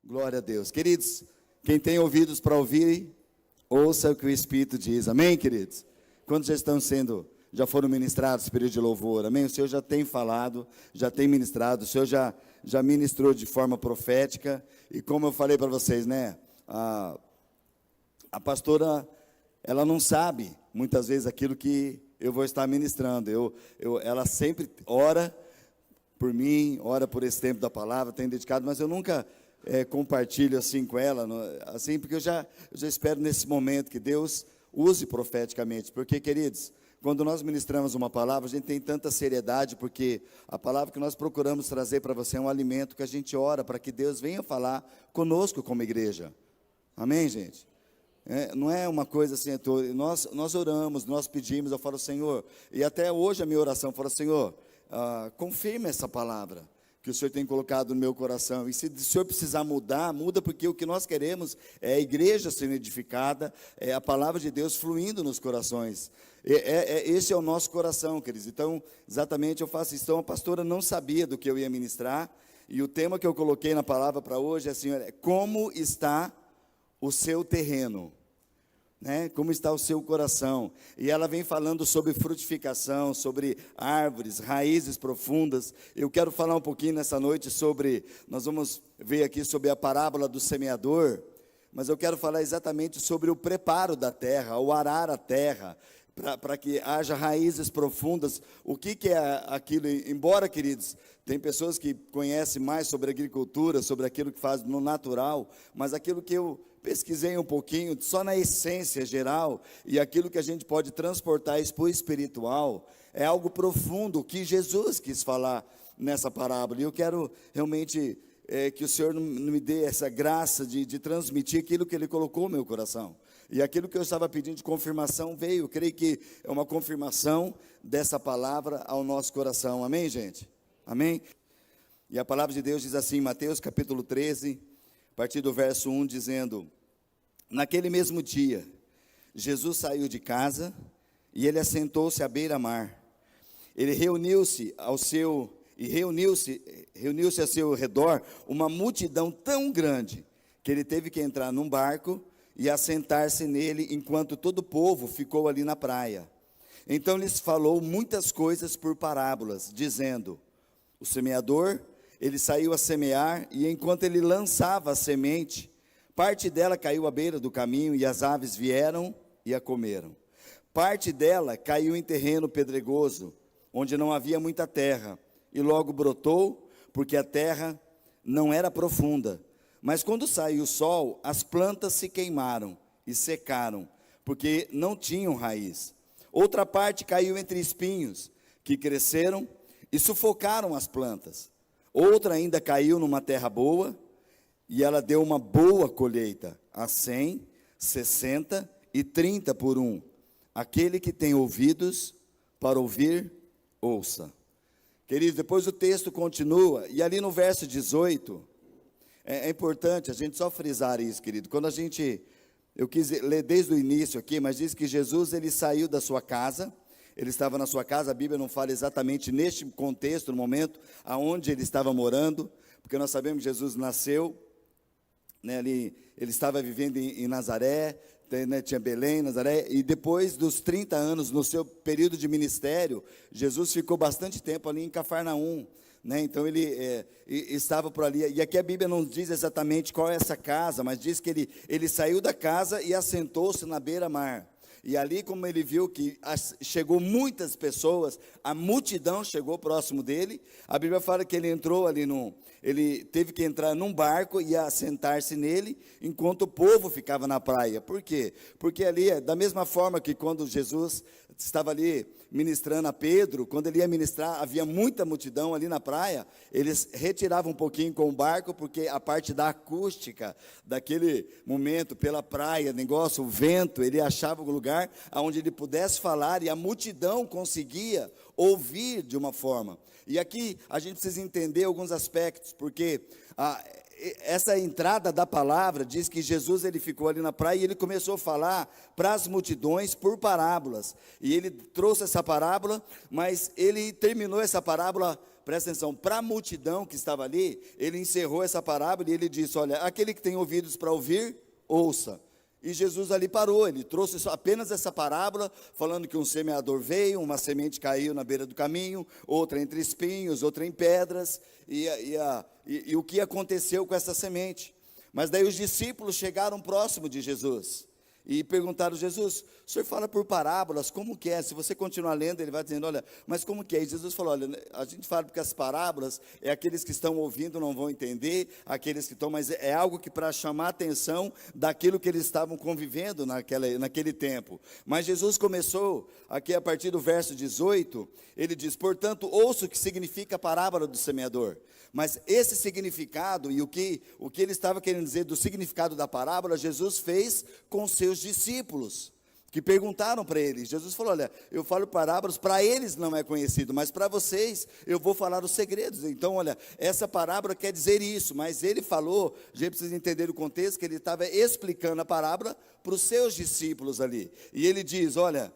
Glória a Deus. Queridos, quem tem ouvidos para ouvir, ouça o que o Espírito diz. Amém, queridos? Quantos já foram ministrados esse período de louvor? Amém? O Senhor já tem falado, já tem ministrado, o Senhor já ministrou de forma profética. E como eu falei para vocês, né? A pastora, ela não sabe, muitas vezes, aquilo que eu vou estar ministrando. Ela sempre ora por mim, ora por esse tempo da palavra, tem dedicado, mas eu nunca compartilho assim com ela, assim, porque eu já espero nesse momento que Deus use profeticamente, porque, queridos, quando nós ministramos uma palavra, a gente tem tanta seriedade, porque a palavra que nós procuramos trazer para você é um alimento que a gente ora para que Deus venha falar conosco como igreja. Amém, gente? Não é uma coisa assim, nós oramos, nós pedimos, eu falo, Senhor, e até hoje a minha oração, eu falo, Senhor, confirma essa palavra que o Senhor tem colocado no meu coração, e se o Senhor precisar mudar, muda, porque o que nós queremos é a igreja sendo edificada, é a palavra de Deus fluindo nos corações, esse é o nosso coração, queridos. Então, exatamente eu faço isso. Então, a pastora não sabia do que eu ia ministrar, e o tema que eu coloquei na palavra para hoje é assim, como está o seu terreno? Como está o seu coração? E ela vem falando sobre frutificação, sobre árvores, raízes profundas. Eu quero falar um pouquinho nessa noite nós vamos ver aqui sobre a parábola do semeador, mas eu quero falar exatamente sobre o preparo da terra, o arar a terra, para que haja raízes profundas. O que é aquilo? Embora, queridos, tem pessoas que conhecem mais sobre agricultura, sobre aquilo que faz no natural, mas aquilo que eu pesquisei um pouquinho, só na essência geral, e aquilo que a gente pode transportar isso para o espiritual, é algo profundo, que Jesus quis falar nessa parábola. E eu quero realmente que o Senhor me dê essa graça de transmitir aquilo que Ele colocou no meu coração. E aquilo que eu estava pedindo de confirmação veio. Eu creio que é uma confirmação dessa palavra ao nosso coração. Amém, gente? Amém? E a palavra de Deus diz assim, Mateus capítulo 13, a partir do verso 1, dizendo: naquele mesmo dia, Jesus saiu de casa e ele assentou-se à beira-mar. Ele reuniu-se a seu redor uma multidão tão grande que ele teve que entrar num barco e assentar-se nele, enquanto todo o povo ficou ali na praia. Então lhes falou muitas coisas por parábolas, dizendo: o semeador, ele saiu a semear, e enquanto ele lançava a semente, parte dela caiu à beira do caminho, e as aves vieram e a comeram. Parte dela caiu em terreno pedregoso, onde não havia muita terra, e logo brotou, porque a terra não era profunda. Mas quando saiu o sol, as plantas se queimaram e secaram, porque não tinham raiz. Outra parte caiu entre espinhos, que cresceram e sufocaram as plantas. Outra ainda caiu numa terra boa, e ela deu uma boa colheita, a 100, 60 e 30 por um. Aquele que tem ouvidos para ouvir, ouça. Queridos, depois o texto continua, e ali no verso 18... É importante a gente só frisar isso, querido. Eu quis ler desde o início aqui, mas diz que Jesus, ele saiu da sua casa, ele estava na sua casa. A Bíblia não fala exatamente neste contexto, no momento aonde ele estava morando, porque nós sabemos que Jesus nasceu, ele estava vivendo em Nazaré, tinha Belém, Nazaré, e depois dos 30 anos, no seu período de ministério, Jesus ficou bastante tempo ali em Cafarnaum. Então ele estava por ali, e aqui a Bíblia não diz exatamente qual é essa casa, mas diz que ele saiu da casa e assentou-se na beira-mar. E ali, como ele viu que chegou muitas pessoas, a multidão chegou próximo dele, a Bíblia fala que ele entrou ali ele teve que entrar num barco e assentar-se nele, enquanto o povo ficava na praia. Por quê? Porque ali, da mesma forma que quando Jesus estava ali ministrando a Pedro, quando ele ia ministrar, havia muita multidão ali na praia, eles retiravam um pouquinho com o barco, porque a parte da acústica, daquele momento, pela praia, o vento, ele achava um lugar onde ele pudesse falar, e a multidão conseguia ouvir de uma forma. E aqui a gente precisa entender alguns aspectos, porque essa entrada da palavra diz que Jesus, ele ficou ali na praia e ele começou a falar para as multidões por parábolas, e ele trouxe essa parábola, mas ele terminou essa parábola presta atenção, para a multidão que estava ali, ele encerrou essa parábola e ele disse, olha, aquele que tem ouvidos para ouvir, ouça. E Jesus ali parou, ele trouxe apenas essa parábola, falando que um semeador veio, uma semente caiu na beira do caminho, outra entre espinhos, outra em pedras, e o que aconteceu com essa semente. Mas daí os discípulos chegaram próximo de Jesus, e perguntaram a Jesus, o senhor fala por parábolas, como que é? Se você continuar lendo, ele vai dizendo, olha, mas como que é? E Jesus falou, olha, a gente fala porque as parábolas, é aqueles que estão ouvindo não vão entender, aqueles que estão, mas é algo que para chamar a atenção daquilo que eles estavam convivendo naquele tempo. Mas Jesus começou, aqui a partir do verso 18, ele diz, portanto, ouça o que significa a parábola do semeador. Mas esse significado e o que ele estava querendo dizer do significado da parábola, Jesus fez com seus discípulos, que perguntaram para ele. Jesus falou, olha, eu falo parábolas, para eles não é conhecido, mas para vocês eu vou falar os segredos. Então, olha, essa parábola quer dizer isso, mas ele falou, a gente precisa entender o contexto, que ele estava explicando a parábola para os seus discípulos ali. E ele diz, olha,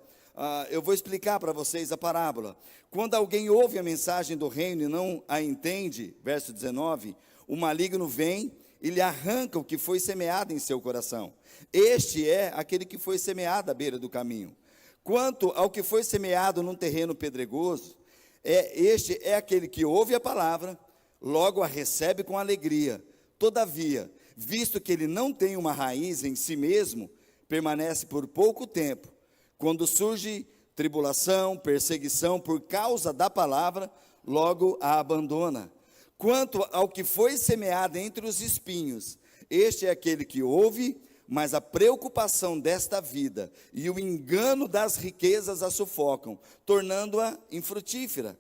eu vou explicar para vocês a parábola. Quando alguém ouve a mensagem do reino e não a entende, verso 19, o maligno vem e lhe arranca o que foi semeado em seu coração. Este é aquele que foi semeado à beira do caminho. Quanto ao que foi semeado num terreno pedregoso, este é aquele que ouve a palavra, logo a recebe com alegria. Todavia, visto que ele não tem uma raiz em si mesmo, permanece por pouco tempo. Quando surge tribulação, perseguição por causa da palavra, logo a abandona. Quanto ao que foi semeado entre os espinhos, este é aquele que ouve, mas a preocupação desta vida e o engano das riquezas a sufocam, tornando-a infrutífera.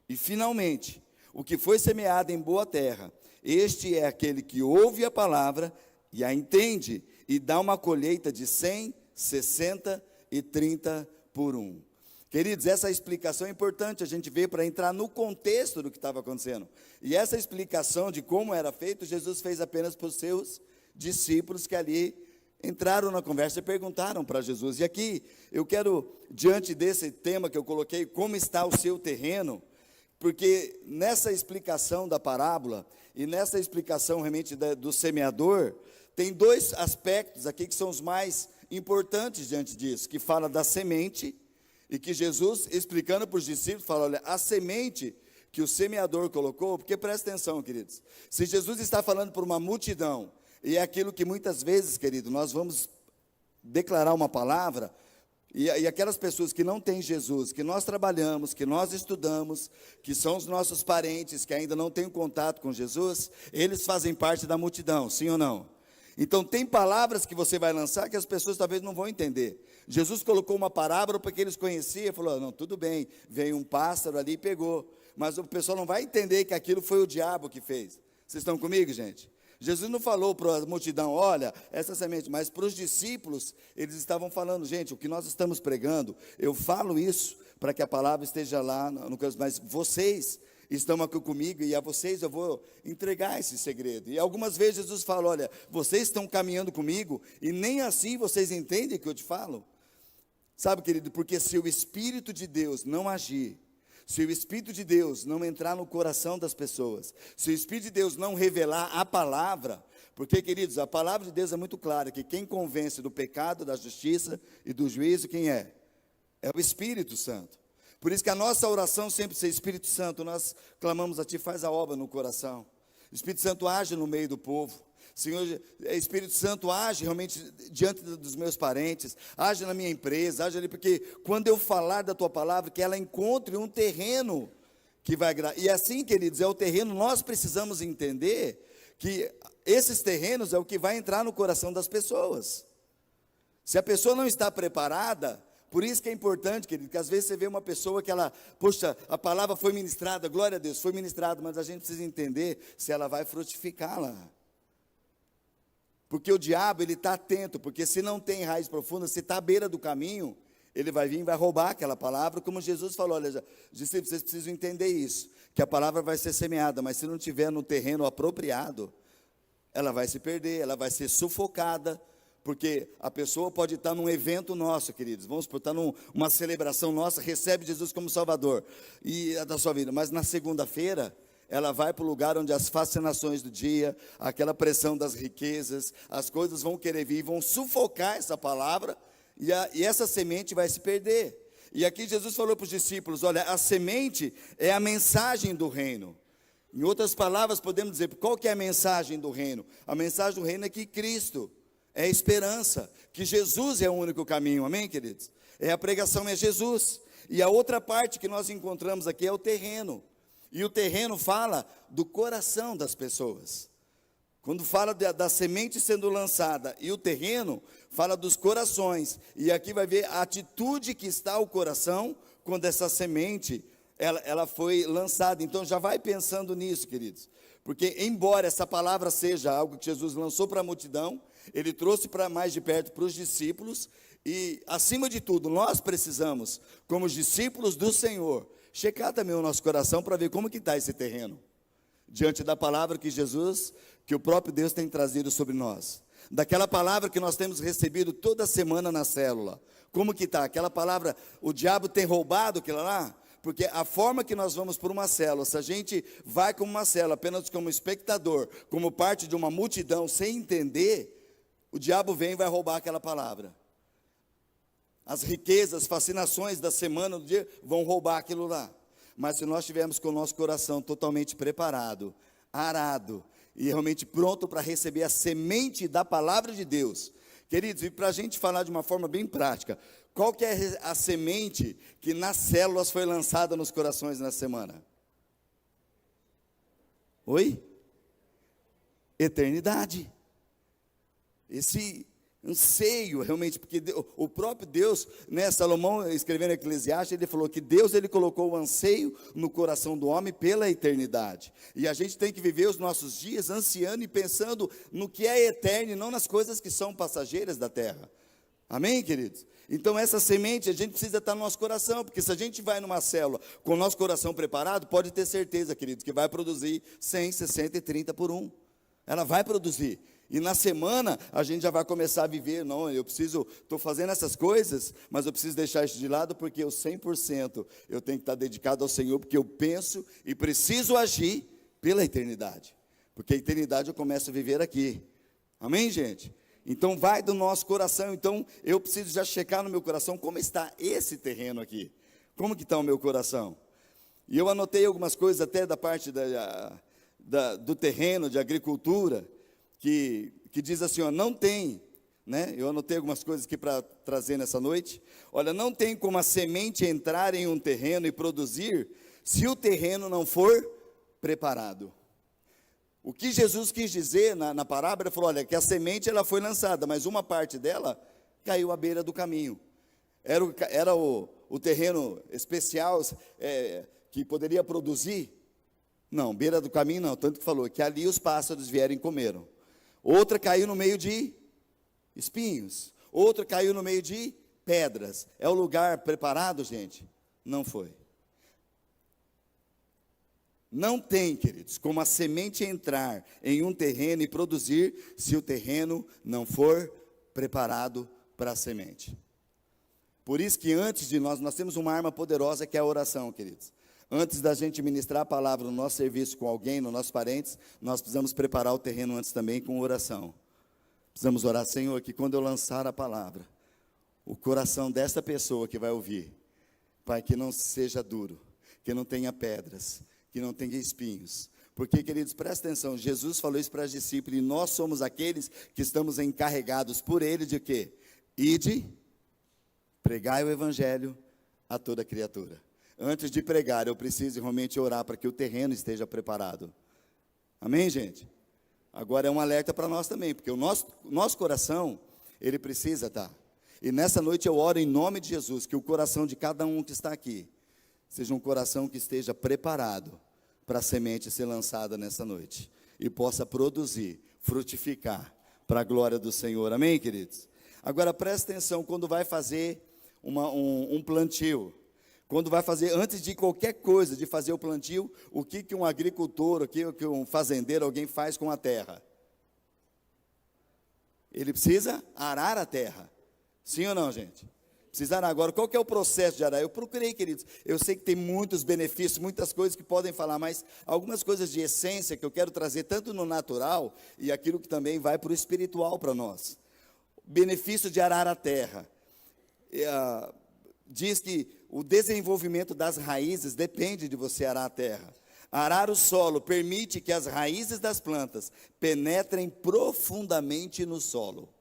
E finalmente, o que foi semeado em boa terra, este é aquele que ouve a palavra e a entende, e dá uma colheita de 100, 60 e 30 por 1. Queridos, essa explicação é importante, a gente vê para entrar no contexto do que estava acontecendo. E essa explicação de como era feito, Jesus fez apenas para os seus discípulos que ali entraram na conversa e perguntaram para Jesus. E aqui, eu quero, diante desse tema que eu coloquei, como está o seu terreno, porque nessa explicação da parábola, e nessa explicação realmente do semeador, tem dois aspectos aqui que são os mais importantes diante disso, que fala da semente, e que Jesus, explicando para os discípulos, fala, olha, a semente que o semeador colocou, porque presta atenção, queridos, se Jesus está falando para uma multidão, e é aquilo que muitas vezes, querido, nós vamos declarar uma palavra, e aquelas pessoas que não têm Jesus, que nós trabalhamos, que nós estudamos, que são os nossos parentes, que ainda não têm contato com Jesus, eles fazem parte da multidão, sim ou não? Então tem palavras que você vai lançar que as pessoas talvez não vão entender. Jesus colocou uma parábola porque eles conheciam, falou, não, tudo bem, veio um pássaro ali e pegou, mas o pessoal não vai entender que aquilo foi o diabo que fez. Vocês estão comigo, gente? Jesus não falou para a multidão, olha, essa semente, mas para os discípulos, eles estavam falando, gente, o que nós estamos pregando, eu falo isso para que a palavra esteja lá no caso, mas vocês estão aqui comigo e a vocês eu vou entregar esse segredo. E algumas vezes Jesus fala, olha, vocês estão caminhando comigo e nem assim vocês entendem o que eu te falo. Sabe, querido, porque se o Espírito de Deus não agir, se o Espírito de Deus não entrar no coração das pessoas, se o Espírito de Deus não revelar a palavra, porque, queridos, a palavra de Deus é muito clara, que quem convence do pecado, da justiça e do juízo, quem é? É o Espírito Santo. Por isso que a nossa oração sempre ser, Espírito Santo, nós clamamos a Ti, faz a obra no coração. Espírito Santo age no meio do povo. Senhor, Espírito Santo age realmente diante dos meus parentes, age na minha empresa, age ali, porque quando eu falar da Tua palavra, que ela encontre um terreno que vai... E assim, queridos, é o terreno, nós precisamos entender que esses terrenos é o que vai entrar no coração das pessoas. Se a pessoa não está preparada... Por isso que é importante, querido, que às vezes você vê uma pessoa que ela, poxa, a palavra foi ministrada, glória a Deus, foi ministrada, mas a gente precisa entender se ela vai frutificar lá. Porque o diabo, ele está atento, porque se não tem raiz profunda, se está à beira do caminho, ele vai vir e vai roubar aquela palavra, como Jesus falou, olha, discípulos, vocês precisam entender isso, que a palavra vai ser semeada, mas se não tiver no terreno apropriado, ela vai se perder, ela vai ser sufocada, Porque a pessoa pode estar num evento nosso, queridos, vamos supor, está numa celebração nossa, recebe Jesus como Salvador da sua vida, mas na segunda-feira, ela vai para o lugar onde as fascinações do dia, aquela pressão das riquezas, as coisas vão querer vir, vão sufocar essa palavra, e essa semente vai se perder. E aqui Jesus falou para os discípulos, olha, a semente é a mensagem do reino. Em outras palavras, podemos dizer, qual que é a mensagem do reino? A mensagem do reino é que Cristo é a esperança, que Jesus é o único caminho, amém, queridos? A pregação é Jesus. E a outra parte que nós encontramos aqui é o terreno. E o terreno fala do coração das pessoas. Quando fala da semente sendo lançada e o terreno, fala dos corações. E aqui vai ver a atitude que está o coração quando essa semente ela foi lançada. Então já vai pensando nisso, queridos. Porque embora essa palavra seja algo que Jesus lançou para a multidão, ele trouxe para mais de perto para os discípulos. E acima de tudo, nós precisamos, como discípulos do Senhor, checar também o nosso coração para ver como que está esse terreno. Diante da palavra que o próprio Deus tem trazido sobre nós. Daquela palavra que nós temos recebido toda semana na célula. Como que está? Aquela palavra, o diabo tem roubado aquilo lá? Porque a forma que nós vamos por uma célula, se a gente vai como uma célula, apenas como espectador, como parte de uma multidão, sem entender, o diabo vem e vai roubar aquela palavra. As riquezas, fascinações da semana, do dia, vão roubar aquilo lá. Mas se nós estivermos com o nosso coração totalmente preparado, arado, e realmente pronto para receber a semente da palavra de Deus. Queridos, e para a gente falar de uma forma bem prática, qual que é a semente que nas células foi lançada nos corações nessa semana? Oi? Eternidade. Esse anseio realmente, porque o próprio Deus, né, Salomão escrevendo Eclesiastes, ele falou que Deus ele colocou o anseio no coração do homem pela eternidade, e a gente tem que viver os nossos dias ansiando e pensando no que é eterno e não nas coisas que são passageiras da terra, amém, queridos? Então essa semente a gente precisa estar no nosso coração, porque se a gente vai numa célula com o nosso coração preparado, pode ter certeza, queridos, que vai produzir 100, 60 e 30 por 1, ela vai produzir. E na semana a gente já vai começar a viver, não, estou fazendo essas coisas, mas eu preciso deixar isso de lado, porque eu 100% eu tenho que estar dedicado ao Senhor, porque eu penso e preciso agir pela eternidade, porque a eternidade eu começo a viver aqui, amém, gente? Então vai do nosso coração, então eu preciso já checar no meu coração, como está esse terreno aqui, como que está o meu coração? E eu anotei algumas coisas até da parte do terreno, de agricultura, que diz assim, ó, não tem, né? Eu anotei algumas coisas aqui para trazer nessa noite. Olha, não tem como a semente entrar em um terreno e produzir, se o terreno não for preparado. O que Jesus quis dizer na parábola, ele falou, olha, que a semente ela foi lançada, mas uma parte dela caiu à beira do caminho. Era o terreno especial que poderia produzir? Não, beira do caminho não, tanto que falou que ali os pássaros vieram e comeram. Outra caiu no meio de espinhos. Outra caiu no meio de pedras. É o lugar preparado, gente? Não foi. Não tem, queridos, como a semente entrar em um terreno e produzir, se o terreno não for preparado para a semente. Por isso que antes de nós temos uma arma poderosa que é a oração, queridos. Antes da gente ministrar a palavra no nosso serviço com alguém, nos nossos parentes, nós precisamos preparar o terreno antes também com oração. Precisamos orar, Senhor, que quando eu lançar a palavra, o coração dessa pessoa que vai ouvir, Pai, que não seja duro, que não tenha pedras, que não tenha espinhos. Porque, queridos, presta atenção, Jesus falou isso para os discípulos, e nós somos aqueles que estamos encarregados por Ele de quê? Ide, pregai o Evangelho a toda criatura. Antes de pregar, eu preciso realmente orar para que o terreno esteja preparado. Amém, gente? Agora é um alerta para nós também, porque o nosso coração, ele precisa estar. E nessa noite eu oro em nome de Jesus, que o coração de cada um que está aqui, seja um coração que esteja preparado para a semente ser lançada nessa noite. E possa produzir, frutificar, para a glória do Senhor. Amém, queridos? Agora presta atenção, quando vai fazer um plantio, quando vai fazer, antes de qualquer coisa, de fazer o plantio, o que um agricultor, o que um fazendeiro, alguém faz com a terra? Ele precisa arar a terra. Sim ou não, gente? Precisa arar. Agora, qual que é o processo de arar? Eu procurei, queridos. Eu sei que tem muitos benefícios, muitas coisas que podem falar, mas algumas coisas de essência que eu quero trazer, tanto no natural, e aquilo que também vai para o espiritual para nós. Benefício de arar a terra. Diz que o desenvolvimento das raízes depende de você arar a terra. Arar o solo permite que as raízes das plantas penetrem profundamente no solo.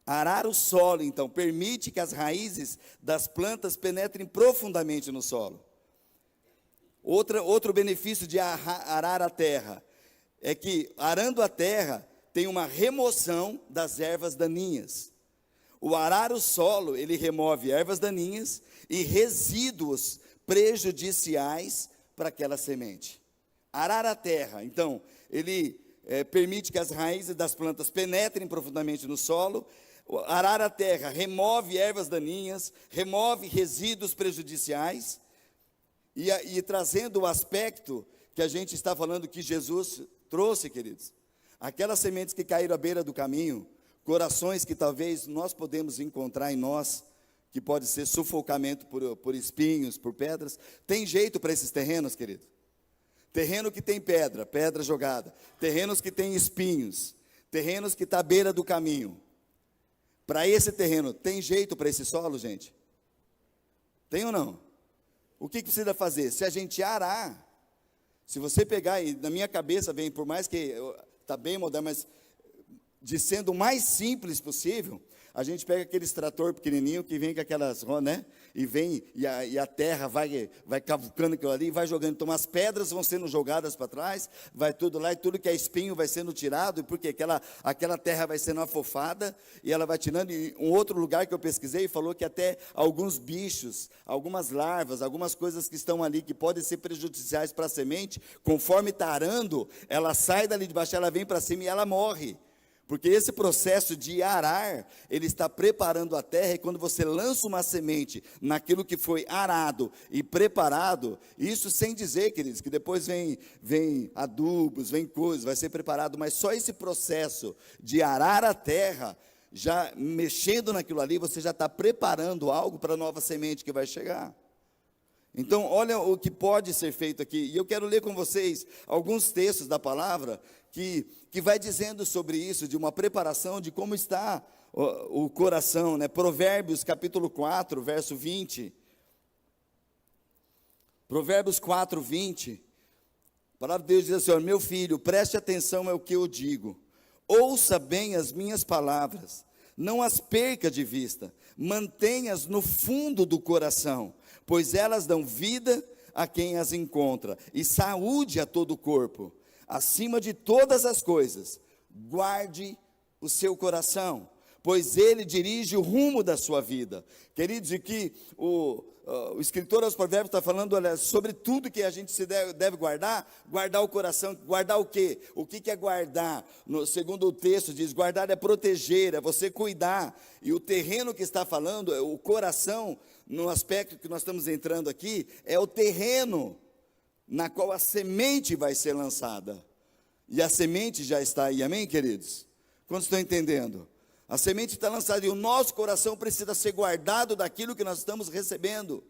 Arar o solo, então, permite que as raízes das plantas penetrem profundamente no solo. Outro benefício de arar a terra é que, arando a terra, tem uma remoção das ervas daninhas. O arar o solo, ele remove ervas daninhas e resíduos prejudiciais para aquela semente. Arar a terra, então, ele permite que as raízes das plantas penetrem profundamente no solo. Arar a terra remove ervas daninhas, remove resíduos prejudiciais, e trazendo o aspecto que a gente está falando que Jesus trouxe, queridos, aquelas sementes que caíram à beira do caminho, corações que talvez nós podemos encontrar em nós, que pode ser sufocamento por espinhos, por pedras. Tem jeito para esses terrenos, querido? Terreno que tem pedra, pedra jogada, terrenos que tem espinhos, terrenos que está à beira do caminho. Para esse terreno, tem jeito para esse solo, gente? Tem ou não? O que precisa fazer? Se a gente arar, se você pegar, e na minha cabeça vem, por mais que está bem moderno, mas de sendo o mais simples possível, a gente pega aquele extrator pequenininho que vem com aquelas, né? E vem, e a terra vai cavucando aquilo ali, vai jogando. Então as pedras vão sendo jogadas para trás, vai tudo lá, e tudo que é espinho vai sendo tirado, porque aquela terra vai sendo afofada, e ela vai tirando. E um outro lugar que eu pesquisei falou que até alguns bichos, algumas larvas, algumas coisas que estão ali, que podem ser prejudiciais para a semente, conforme está arando, ela sai dali de baixo, ela vem para cima e ela morre. Porque esse processo de arar, ele está preparando a terra, e quando você lança uma semente naquilo que foi arado e preparado, isso sem dizer, queridos, que depois vem adubos, vem coisas, vai ser preparado, mas só esse processo de arar a terra, já mexendo naquilo ali, você já está preparando algo para a nova semente que vai chegar. Então, olha o que pode ser feito aqui, e eu quero ler com vocês alguns textos da palavra, que vai dizendo sobre isso, de uma preparação, de como está o coração, né? Provérbios capítulo 4, verso 20, Provérbios 4, 20, a palavra de Deus diz assim: meu filho, preste atenção ao que eu digo, ouça bem as minhas palavras, não as perca de vista, mantenha-as no fundo do coração, pois elas dão vida a quem as encontra, e saúde a todo o corpo. Acima de todas as coisas, guarde o seu coração, pois ele dirige o rumo da sua vida. Queridos, e que o escritor aos Provérbios está falando, olha, sobre tudo que a gente deve guardar o coração. Guardar o quê? O que é guardar? Segundo o texto diz, guardar é proteger, é você cuidar. E o terreno que está falando, o coração, no aspecto que nós estamos entrando aqui, é o terreno na qual a semente vai ser lançada. E a semente já está aí, amém, queridos? Quantos estão entendendo? A semente está lançada e o nosso coração precisa ser guardado daquilo que nós estamos recebendo.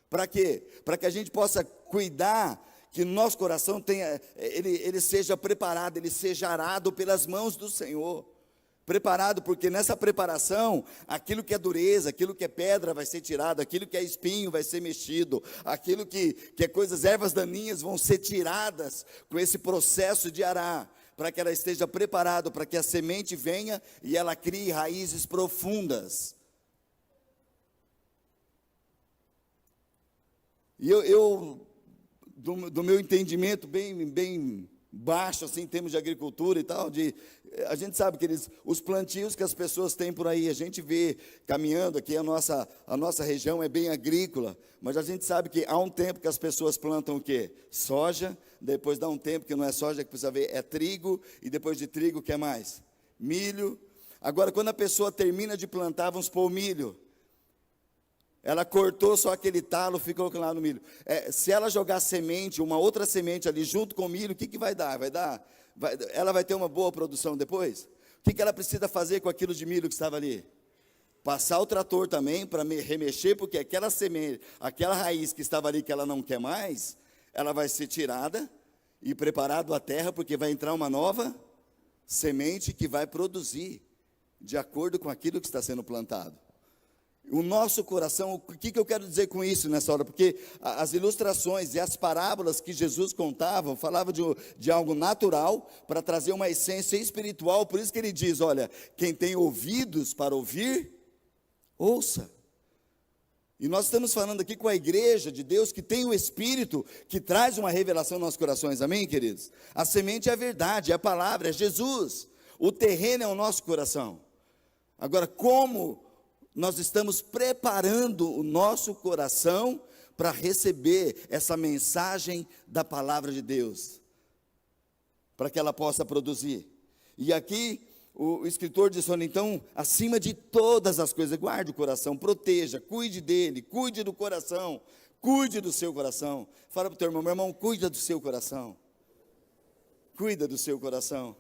Para quê? Para que a gente possa cuidar, que nosso coração tenha, ele seja preparado, ele seja arado pelas mãos do Senhor. Preparado, porque nessa preparação, aquilo que é dureza, aquilo que é pedra vai ser tirado, aquilo que é espinho vai ser mexido, aquilo que é coisas, ervas daninhas vão ser tiradas com esse processo de arar, para que ela esteja preparada, para que a semente venha e ela crie raízes profundas. E eu do meu entendimento bem baixo, assim, em termos de agricultura e tal, a gente sabe que os plantios que as pessoas têm por aí, a gente vê caminhando aqui, a nossa região é bem agrícola, mas a gente sabe que há um tempo que as pessoas plantam o quê? Soja, depois dá um tempo que não é soja, que precisa ver, é trigo, e depois de trigo, o que é mais? Milho. Agora, quando a pessoa termina de plantar, vamos pôr o milho, ela cortou só aquele talo, ficou lá no milho. Se ela jogar semente, uma outra semente ali junto com o milho, o que vai dar? Ela vai ter uma boa produção depois? O que ela precisa fazer com aquilo de milho que estava ali? Passar o trator também para remexer, porque aquela semente, aquela raiz que estava ali que ela não quer mais, ela vai ser tirada e preparado a terra, porque vai entrar uma nova semente que vai produzir de acordo com aquilo que está sendo plantado. O nosso coração, o que eu quero dizer com isso nessa hora? Porque as ilustrações e as parábolas que Jesus contava, falava de algo natural para trazer uma essência espiritual. Por isso que ele diz, olha, quem tem ouvidos para ouvir, ouça. E nós estamos falando aqui com a igreja de Deus que tem o Espírito, que traz uma revelação nos nossos corações, amém, queridos? A semente é a verdade, é a palavra, é Jesus. O terreno é o nosso coração. Agora, como nós estamos preparando o nosso coração para receber essa mensagem da palavra de Deus, para que ela possa produzir? E aqui o escritor diz, olha, então, acima de todas as coisas, guarde o coração, proteja, cuide dele, cuide do coração, cuide do seu coração. Fala para o teu irmão, meu irmão, cuida do seu coração. Cuida do seu coração.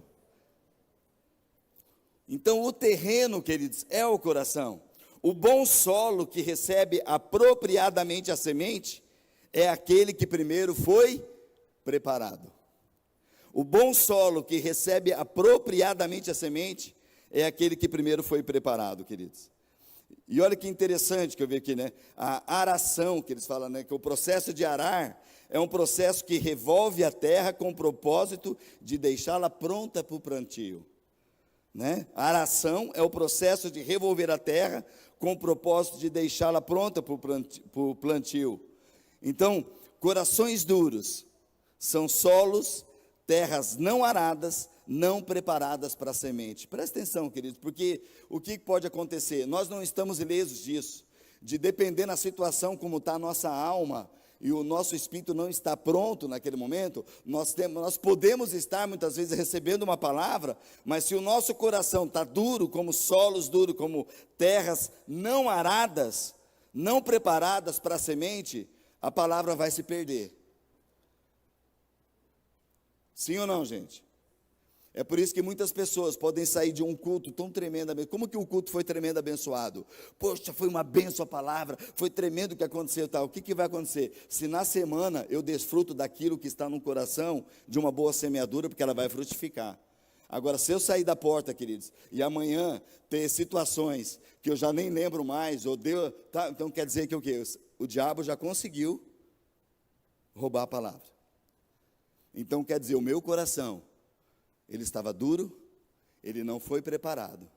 Então, o terreno, queridos, é o coração. O bom solo que recebe apropriadamente a semente é aquele que primeiro foi preparado. O bom solo que recebe apropriadamente a semente é aquele que primeiro foi preparado, queridos. E olha que interessante que eu vi aqui, né? A aração, que eles falam, né? Que o processo de arar é um processo que revolve a terra com o propósito de deixá-la pronta para o plantio. Né? A aração é o processo de revolver a terra com o propósito de deixá-la pronta para o plantio. Então, corações duros são solos, terras não aradas, não preparadas para a semente. Presta atenção, queridos, porque o que pode acontecer? Nós não estamos ilesos disso, de depender da situação como está a nossa alma, e o nosso espírito não está pronto naquele momento, nós podemos estar muitas vezes recebendo uma palavra, mas se o nosso coração está duro, como solos duros, como terras não aradas, não preparadas para a semente, a palavra vai se perder. Sim ou não, gente? É por isso que muitas pessoas podem sair de um culto tão tremendo. Como que o culto foi tremendo abençoado? Poxa, foi uma benção a palavra, foi tremendo o que aconteceu e tal. O que vai acontecer? Se na semana eu desfruto daquilo que está no coração, de uma boa semeadura, porque ela vai frutificar. Agora, se eu sair da porta, queridos, e amanhã ter situações que eu já nem lembro mais, então quer dizer que o quê? O diabo já conseguiu roubar a palavra. Então quer dizer, o meu coração, ele estava duro, ele não foi preparado.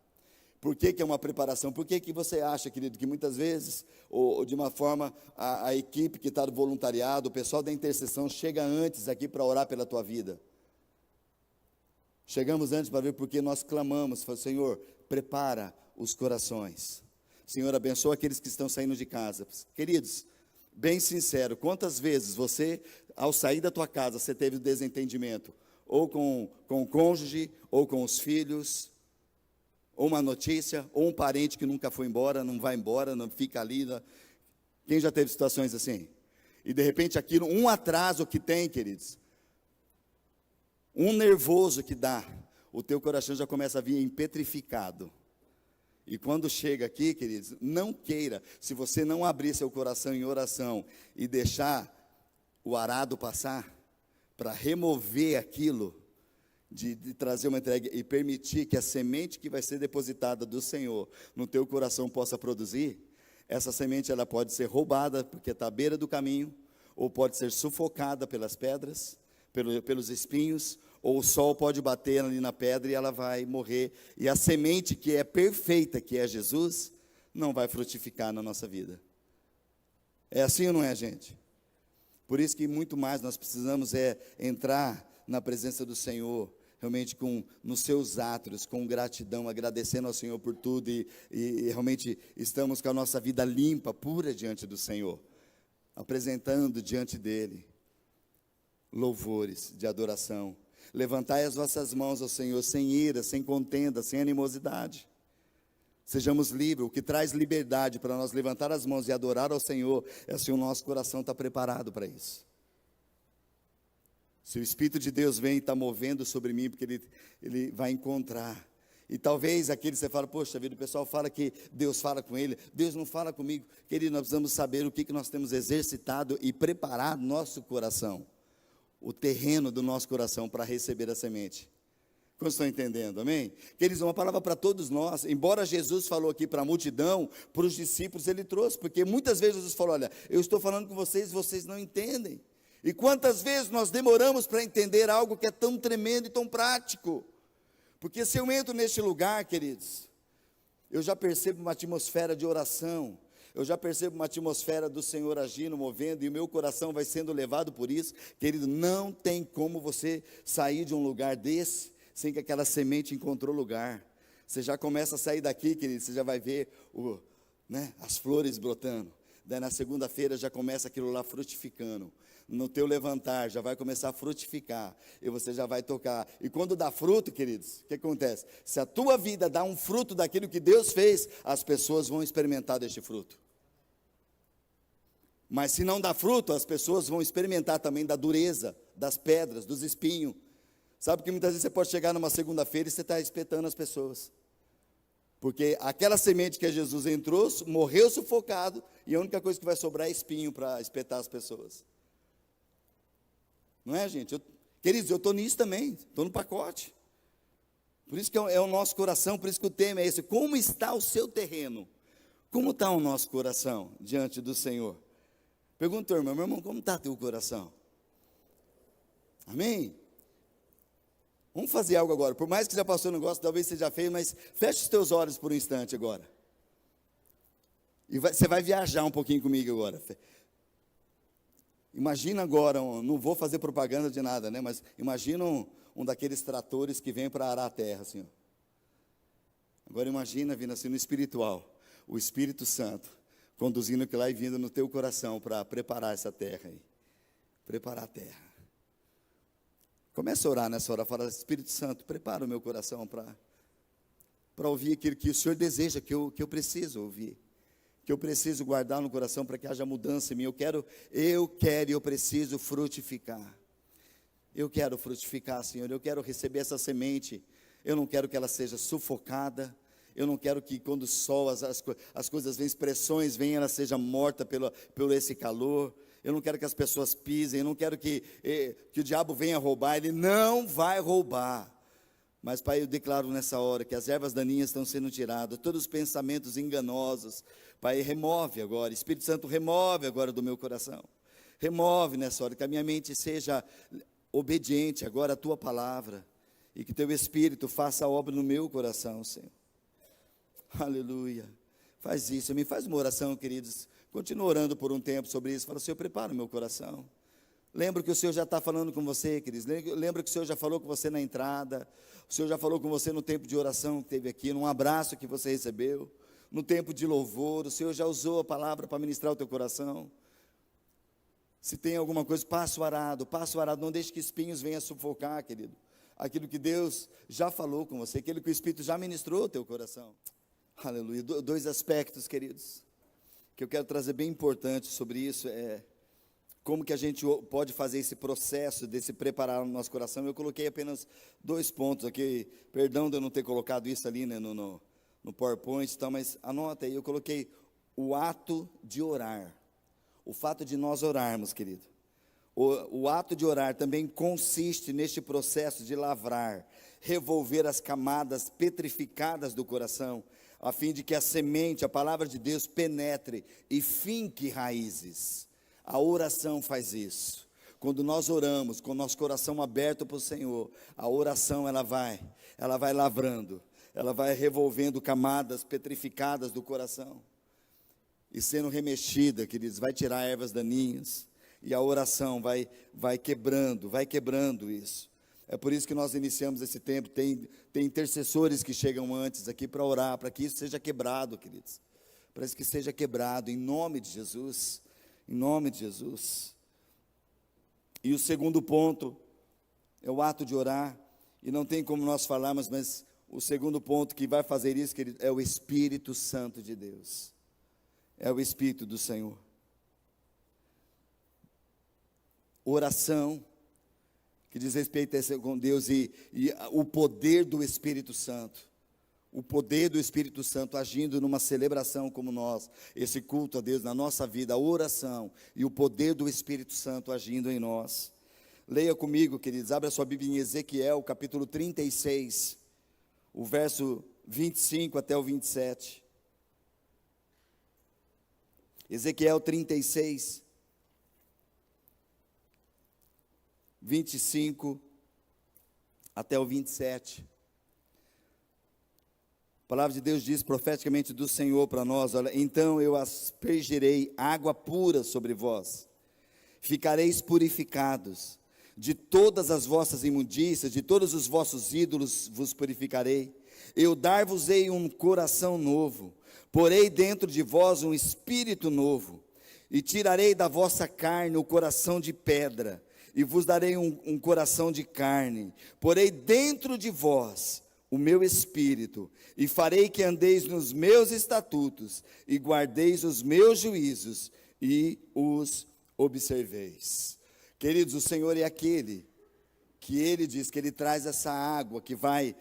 Por que é uma preparação? Por que você acha, querido, que muitas vezes, ou de uma forma, a equipe que está do voluntariado, o pessoal da intercessão, chega antes aqui para orar pela tua vida? Chegamos antes para ver porque nós clamamos, Senhor, prepara os corações. Senhor, abençoa aqueles que estão saindo de casa. Queridos, bem sincero, quantas vezes você, ao sair da tua casa, você teve desentendimento? Ou com o cônjuge, ou com os filhos, ou uma notícia, ou um parente que nunca foi embora, não vai embora, não fica ali. Quem já teve situações assim? E de repente aquilo, um atraso que tem, queridos, um nervoso que dá, o teu coração já começa a vir empetrificado. E quando chega aqui, queridos, não queira, se você não abrir seu coração em oração e deixar o arado passar, para remover aquilo, de trazer uma entrega e permitir que a semente que vai ser depositada do Senhor no teu coração possa produzir, essa semente ela pode ser roubada, porque está à beira do caminho, ou pode ser sufocada pelas pedras, pelos espinhos, ou o sol pode bater ali na pedra e ela vai morrer, e a semente que é perfeita, que é Jesus, não vai frutificar na nossa vida. É assim ou não é, gente? Por isso que muito mais nós precisamos entrar na presença do Senhor, realmente nos seus átrios, com gratidão, agradecendo ao Senhor por tudo, e realmente estamos com a nossa vida limpa, pura diante do Senhor, apresentando diante dEle louvores de adoração. Levantai as vossas mãos ao Senhor, sem ira, sem contenda, sem animosidade. Sejamos livres. O que traz liberdade para nós levantar as mãos e adorar ao Senhor é se o nosso coração está preparado para isso. Se o Espírito de Deus vem e está movendo sobre mim, porque Ele vai encontrar. E talvez aquele você fala, poxa vida, o pessoal fala que Deus fala com ele, Deus não fala comigo. Querido, nós precisamos saber o que nós temos exercitado e preparar nosso coração, o terreno do nosso coração para receber a semente. Como estão entendendo, amém? Queridos, uma palavra para todos nós. Embora Jesus falou aqui para a multidão, para os discípulos ele trouxe, porque muitas vezes Jesus falou, olha, eu estou falando com vocês, vocês não entendem. E quantas vezes nós demoramos para entender algo que é tão tremendo e tão prático? Porque se eu entro neste lugar, queridos, eu já percebo uma atmosfera de oração, eu já percebo uma atmosfera do Senhor agindo, movendo, e o meu coração vai sendo levado por isso. Querido, não tem como você sair de um lugar desse, sem que aquela semente encontrou lugar. Você já começa a sair daqui, querido, você já vai ver as flores brotando. Daí na segunda-feira já começa aquilo lá frutificando. No teu levantar já vai começar a frutificar, e você já vai tocar, e quando dá fruto, queridos, o que acontece? Se a tua vida dá um fruto daquilo que Deus fez, as pessoas vão experimentar deste fruto. Mas se não dá fruto, as pessoas vão experimentar também da dureza, das pedras, dos espinhos. Sabe que muitas vezes você pode chegar numa segunda-feira e você está espetando as pessoas, porque aquela semente que Jesus entrou, morreu sufocado, e a única coisa que vai sobrar é espinho para espetar as pessoas. Não é, gente? Queridos, eu estou nisso também, estou no pacote. Por isso que é o nosso coração, por isso que o tema é esse. Como está o seu terreno? Como está o nosso coração diante do Senhor? Pergunta ao irmão, meu irmão, como está teu coração? Amém? Vamos fazer algo agora. Por mais que já passou o negócio, talvez você já fez, mas feche os teus olhos por um instante agora. E você vai viajar um pouquinho comigo agora. Imagina agora, não vou fazer propaganda de nada, né? Mas imagina um daqueles tratores que vem para arar a terra, assim, ó. Agora imagina vindo assim no espiritual, o Espírito Santo, conduzindo aquilo lá e vindo no teu coração para preparar essa terra aí. Preparar a terra. Começa a orar nessa hora, fala, Espírito Santo, prepara o meu coração para ouvir aquilo que o Senhor deseja, que eu preciso ouvir. Que eu preciso guardar no coração para que haja mudança em mim. Eu quero e eu preciso frutificar. Eu quero frutificar, Senhor. Eu quero receber essa semente. Eu não quero que ela seja sufocada. Eu não quero que quando o sol, as coisas vêm, expressões vêm, ela seja morta pelo esse calor. Eu não quero que as pessoas pisem. Eu não quero que o diabo venha roubar. Ele não vai roubar. Mas, Pai, eu declaro nessa hora que as ervas daninhas estão sendo tiradas, todos os pensamentos enganosos. Pai, remove agora, Espírito Santo, remove agora do meu coração. Remove nessa hora, que a minha mente seja obediente agora à Tua palavra. E que Teu Espírito faça a obra no meu coração, Senhor. Aleluia. Faz isso, me faz uma oração, queridos. Continua orando por um tempo sobre isso. Fala, Senhor, prepara o meu coração. Lembra que o Senhor já está falando com você, queridos. Lembra que o Senhor já falou com você na entrada. O Senhor já falou com você no tempo de oração que teve aqui, num abraço que você recebeu, no tempo de louvor. O Senhor já usou a palavra para ministrar o teu coração. Se tem alguma coisa, passa o arado, não deixe que espinhos venham sufocar, querido. Aquilo que Deus já falou com você, aquilo que o Espírito já ministrou ao teu coração. Aleluia. Dois aspectos, queridos, que eu quero trazer bem importante sobre isso, como que a gente pode fazer esse processo de se preparar o nosso coração. Eu coloquei apenas 2 pontos aqui, perdão de eu não ter colocado isso ali, né, no PowerPoint, mas anota aí, eu coloquei o ato de orar, o fato de nós orarmos, querido. O ato de orar também consiste neste processo de lavrar, revolver as camadas petrificadas do coração, a fim de que a semente, a palavra de Deus, penetre e finque raízes. A oração faz isso. Quando nós oramos, com o nosso coração aberto para o Senhor, a oração ela vai lavrando, ela vai revolvendo camadas petrificadas do coração, e sendo remexida, queridos, vai tirar ervas daninhas, e a oração vai quebrando isso. É por isso que nós iniciamos esse tempo, tem intercessores que chegam antes aqui para orar, para que isso seja quebrado, queridos, para que seja quebrado, em nome de Jesus. Em nome de Jesus. E o segundo ponto é o ato de orar. E não tem como nós falarmos, mas o segundo ponto que vai fazer isso, querido, é o Espírito Santo de Deus. É o Espírito do Senhor. Oração, que diz respeito a com Deus, e o poder do Espírito Santo. o poder do Espírito Santo agindo numa celebração como nós, esse culto a Deus na nossa vida, a oração e o poder do Espírito Santo agindo em nós. Leia comigo, queridos, abra sua Bíblia em Ezequiel, capítulo 36, o verso 25 até o 27. Ezequiel 36, 25 até o 27. A palavra de Deus diz profeticamente do Senhor para nós: olha, então eu aspergirei água pura sobre vós, ficareis purificados, de todas as vossas imundícias, de todos os vossos ídolos vos purificarei, eu dar-vos-ei um coração novo, porei dentro de vós um espírito novo, e tirarei da vossa carne o coração de pedra, e vos darei um coração de carne, porei dentro de vós o meu espírito, e farei que andeis nos meus estatutos, e guardeis os meus juízos, e os observeis. Queridos, o Senhor é aquele que Ele diz que Ele traz essa água que vai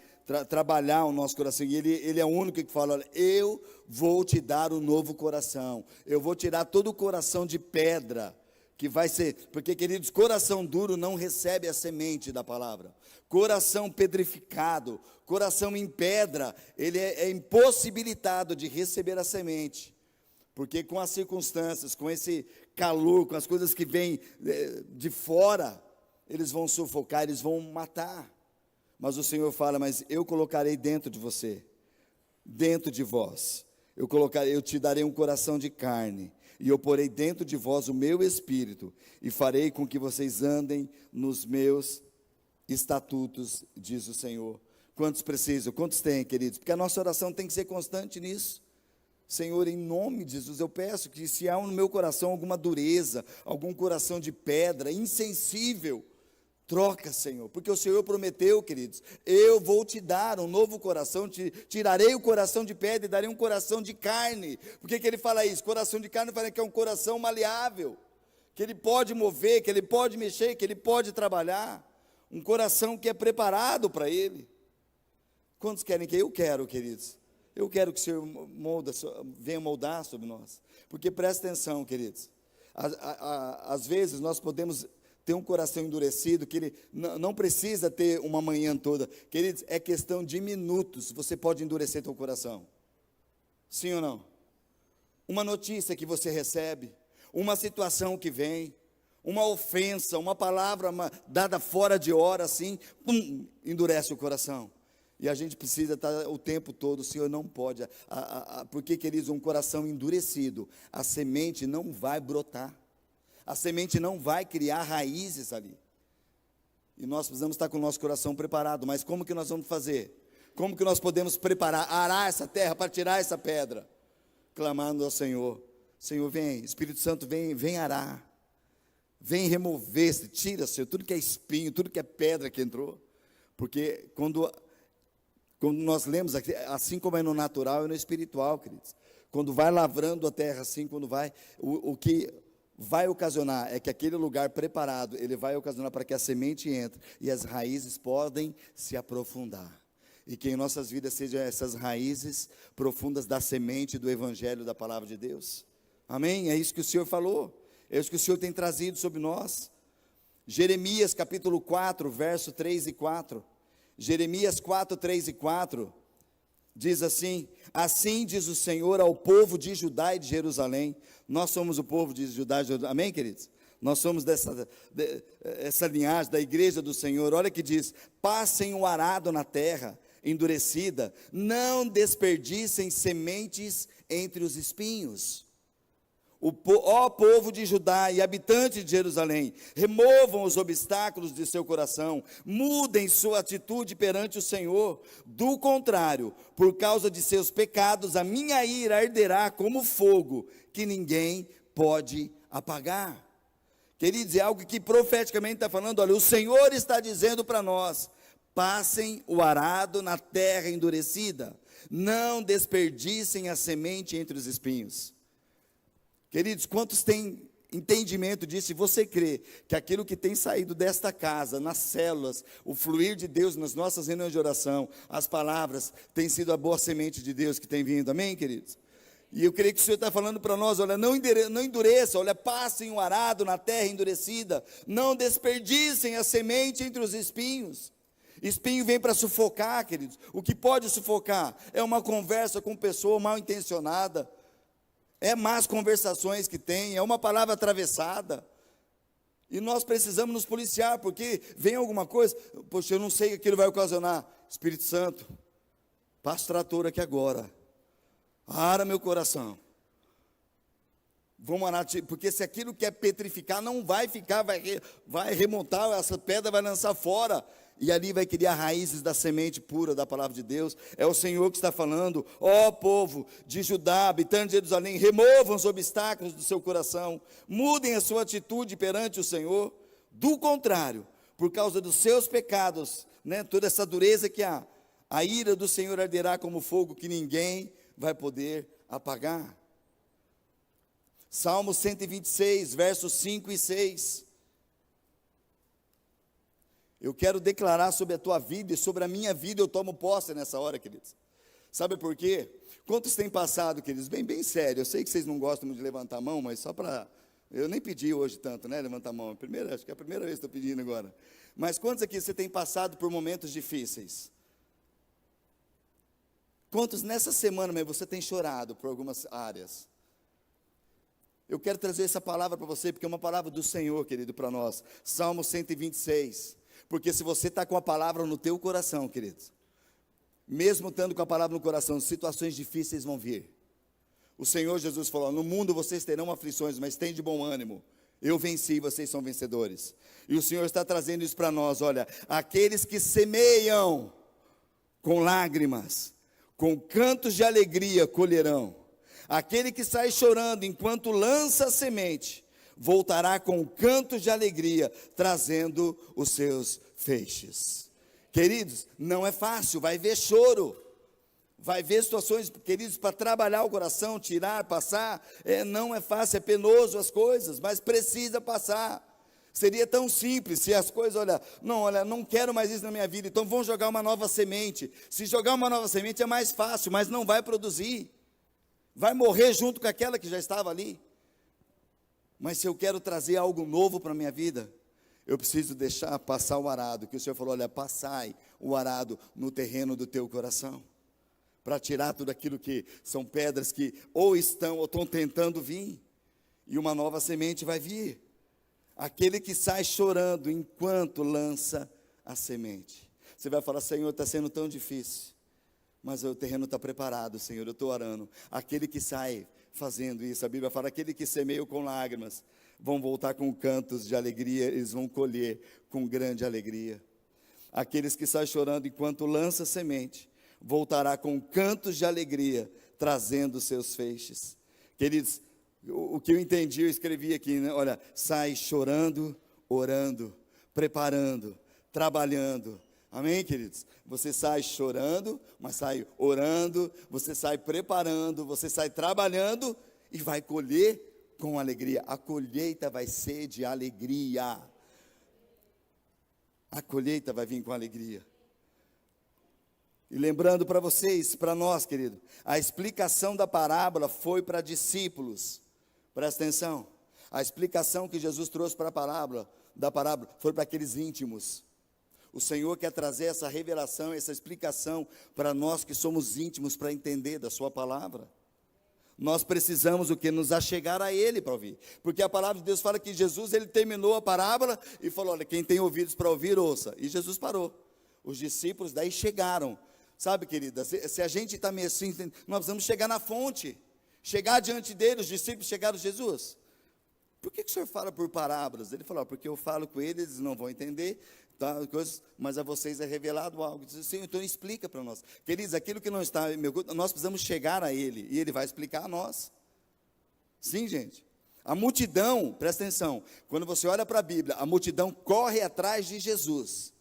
trabalhar o nosso coração, e ele é o único que fala: olha, eu vou te dar um novo coração, eu vou tirar todo o coração de pedra, que vai ser, porque, queridos, coração duro não recebe a semente da palavra, coração pedrificado, coração em pedra, ele é impossibilitado de receber a semente, porque com as circunstâncias, com esse calor, com as coisas que vêm de fora, eles vão sufocar, eles vão matar. Mas o Senhor fala: mas eu colocarei dentro de você, dentro de vós, eu te darei um coração de carne, e eu porei dentro de vós o meu espírito, e farei com que vocês andem nos meus estatutos, diz o Senhor. Quantos precisam? Quantos têm, queridos? Porque a nossa oração tem que ser constante nisso. Senhor, em nome de Jesus, eu peço que, se há no meu coração alguma dureza, algum coração de pedra, insensível, troca, Senhor, porque o Senhor prometeu, queridos, eu vou te dar um novo coração, tirarei o coração de pedra e darei um coração de carne. Por que Ele fala isso? Coração de carne fala que é um coração maleável, que Ele pode mover, que Ele pode mexer, que Ele pode trabalhar, um coração que é preparado para Ele. Quantos querem que eu quero, queridos? Eu quero que o Senhor venha moldar sobre nós, porque presta atenção, queridos, às vezes nós podemos ter um coração endurecido, que ele não precisa ter uma manhã toda, queridos, é questão de minutos, você pode endurecer teu coração, sim ou não? Uma notícia que você recebe, uma situação que vem, uma ofensa, uma palavra dada fora de hora, assim, endurece o coração. E a gente precisa estar o tempo todo, o Senhor não pode, porque, queridos, um coração endurecido, a semente não vai brotar, a semente não vai criar raízes ali, e nós precisamos estar com o nosso coração preparado. Mas como que nós vamos fazer? Como que nós podemos preparar, arar essa terra para tirar essa pedra? Clamando ao Senhor: Senhor, vem, Espírito Santo, vem arar, vem remover, tira, Senhor, tudo que é espinho, tudo que é pedra que entrou, porque quando nós lemos, assim como é no natural, é no espiritual, queridos. Quando vai lavrando a terra assim, quando vai, o que vai ocasionar é que aquele lugar preparado, ele vai ocasionar para que a semente entre, e as raízes podem se aprofundar. E que em nossas vidas sejam essas raízes profundas da semente do Evangelho, da Palavra de Deus. Amém? É isso que o Senhor falou, é isso que o Senhor tem trazido sobre nós. Jeremias capítulo 4, verso 3 e 4. Jeremias 4, 3 e 4, diz assim: assim diz o Senhor ao povo de Judá e de Jerusalém. Nós somos o povo de Judá e Jerusalém, amém, queridos? Nós somos essa linhagem da igreja do Senhor. Olha que diz: passem o arado na terra endurecida, não desperdicem sementes entre os espinhos. Ó povo de Judá e habitantes de Jerusalém, removam os obstáculos de seu coração, mudem sua atitude perante o Senhor. Do contrário, por causa de seus pecados, a minha ira arderá como fogo, que ninguém pode apagar. Queridos, é algo que profeticamente está falando. Olha, o Senhor está dizendo para nós: passem o arado na terra endurecida, não desperdicem a semente entre os espinhos. Queridos, quantos têm entendimento disso, e você crê que aquilo que tem saído desta casa, nas células, o fluir de Deus nas nossas reuniões de oração, as palavras, tem sido a boa semente de Deus que tem vindo, amém, queridos? E eu creio que o Senhor está falando para nós, olha, não endureça, olha, passem o arado na terra endurecida, não desperdicem a semente entre os espinhos. Espinho vem para sufocar, queridos. O que pode sufocar é uma conversa com pessoa mal intencionada, é más conversações que tem, é uma palavra atravessada. E nós precisamos nos policiar, porque vem alguma coisa, poxa, eu não sei o que aquilo vai ocasionar. Espírito Santo, passa o trator aqui agora. Ara meu coração. Vamos orar, porque se aquilo quer petrificar, não vai ficar, vai remontar, essa pedra vai lançar fora, e ali vai criar raízes da semente pura da palavra de Deus. É o Senhor que está falando. Ó povo de Judá, habitantes de Jerusalém, removam os obstáculos do seu coração, mudem a sua atitude perante o Senhor. Do contrário, por causa dos seus pecados, né, toda essa dureza que há, a ira do Senhor arderá como fogo que ninguém vai poder apagar. Salmo 126, versos 5 e 6. Eu quero declarar sobre a tua vida e sobre a minha vida, eu tomo posse nessa hora, queridos. Sabe por quê? Quantos têm passado, queridos? Bem sério, eu sei que vocês não gostam muito de levantar a mão, mas só para... Eu nem pedi hoje tanto, né, levantar a mão. Acho que é a primeira vez que estou pedindo agora. Mas quantos aqui você tem passado por momentos difíceis? Quantos nessa semana mesmo você tem chorado por algumas áreas? Eu quero trazer essa palavra para você, porque é uma palavra do Senhor, querido, para nós. Salmo 126. Porque se você está com a palavra no teu coração, queridos, mesmo estando com a palavra no coração, situações difíceis vão vir. O Senhor Jesus falou, no mundo vocês terão aflições, mas tem de bom ânimo. Eu venci, vocês são vencedores. E o Senhor está trazendo isso para nós, olha, aqueles que semeiam com lágrimas, com cantos de alegria colherão. Aquele que sai chorando enquanto lança a semente, voltará com cantos de alegria, trazendo os seus feixes. Queridos, não é fácil, vai ver choro, vai ver situações, queridos, para trabalhar o coração, tirar, passar, não é fácil, é penoso as coisas, mas precisa passar. Seria tão simples se as coisas, olha, não quero mais isso na minha vida, então vamos jogar uma nova semente. Se jogar uma nova semente é mais fácil, mas não vai produzir, vai morrer junto com aquela que já estava ali. Mas se eu quero trazer algo novo para a minha vida, eu preciso deixar passar o arado, que o Senhor falou, olha, passai o arado no terreno do teu coração, para tirar tudo aquilo que são pedras que ou estão tentando vir, e uma nova semente vai vir. Aquele que sai chorando enquanto lança a semente. Você vai falar, Senhor, está sendo tão difícil, mas o terreno está preparado, Senhor, eu estou orando. Aquele que sai fazendo isso, a Bíblia fala, aquele que semeia com lágrimas, vão voltar com cantos de alegria, eles vão colher com grande alegria. Aqueles que saem chorando enquanto lança semente, voltará com cantos de alegria, trazendo os seus feixes. Queridos, o que eu entendi, eu escrevi aqui, né? Olha, sai chorando, orando, preparando, trabalhando. Amém, queridos? Você sai chorando, mas sai orando, você sai preparando, você sai trabalhando e vai colher com alegria. A colheita vai ser de alegria. A colheita vai vir com alegria. E lembrando para vocês, para nós, querido, a explicação da parábola foi para discípulos. Presta atenção. A explicação que Jesus trouxe para a parábola, foi para aqueles íntimos. O Senhor quer trazer essa revelação, essa explicação para nós que somos íntimos para entender da sua palavra. Nós precisamos o que? Nos achegar a Ele para ouvir. Porque a palavra de Deus fala que Jesus, Ele terminou a parábola e falou, olha, quem tem ouvidos para ouvir, ouça. E Jesus parou. Os discípulos daí chegaram. Sabe, querida, se a gente está meio assim, nós precisamos chegar na fonte. Chegar diante dele, os discípulos chegaram, Jesus, por que o Senhor fala por parábolas? Ele falou, porque eu falo com eles, eles não vão entender, tá, mas a vocês é revelado algo. Diz assim, então explica para nós. Queridos, aquilo que não está, nós precisamos chegar a Ele, e Ele vai explicar a nós. Sim, gente. A multidão, presta atenção, quando você olha para a Bíblia, a multidão corre atrás de Jesus,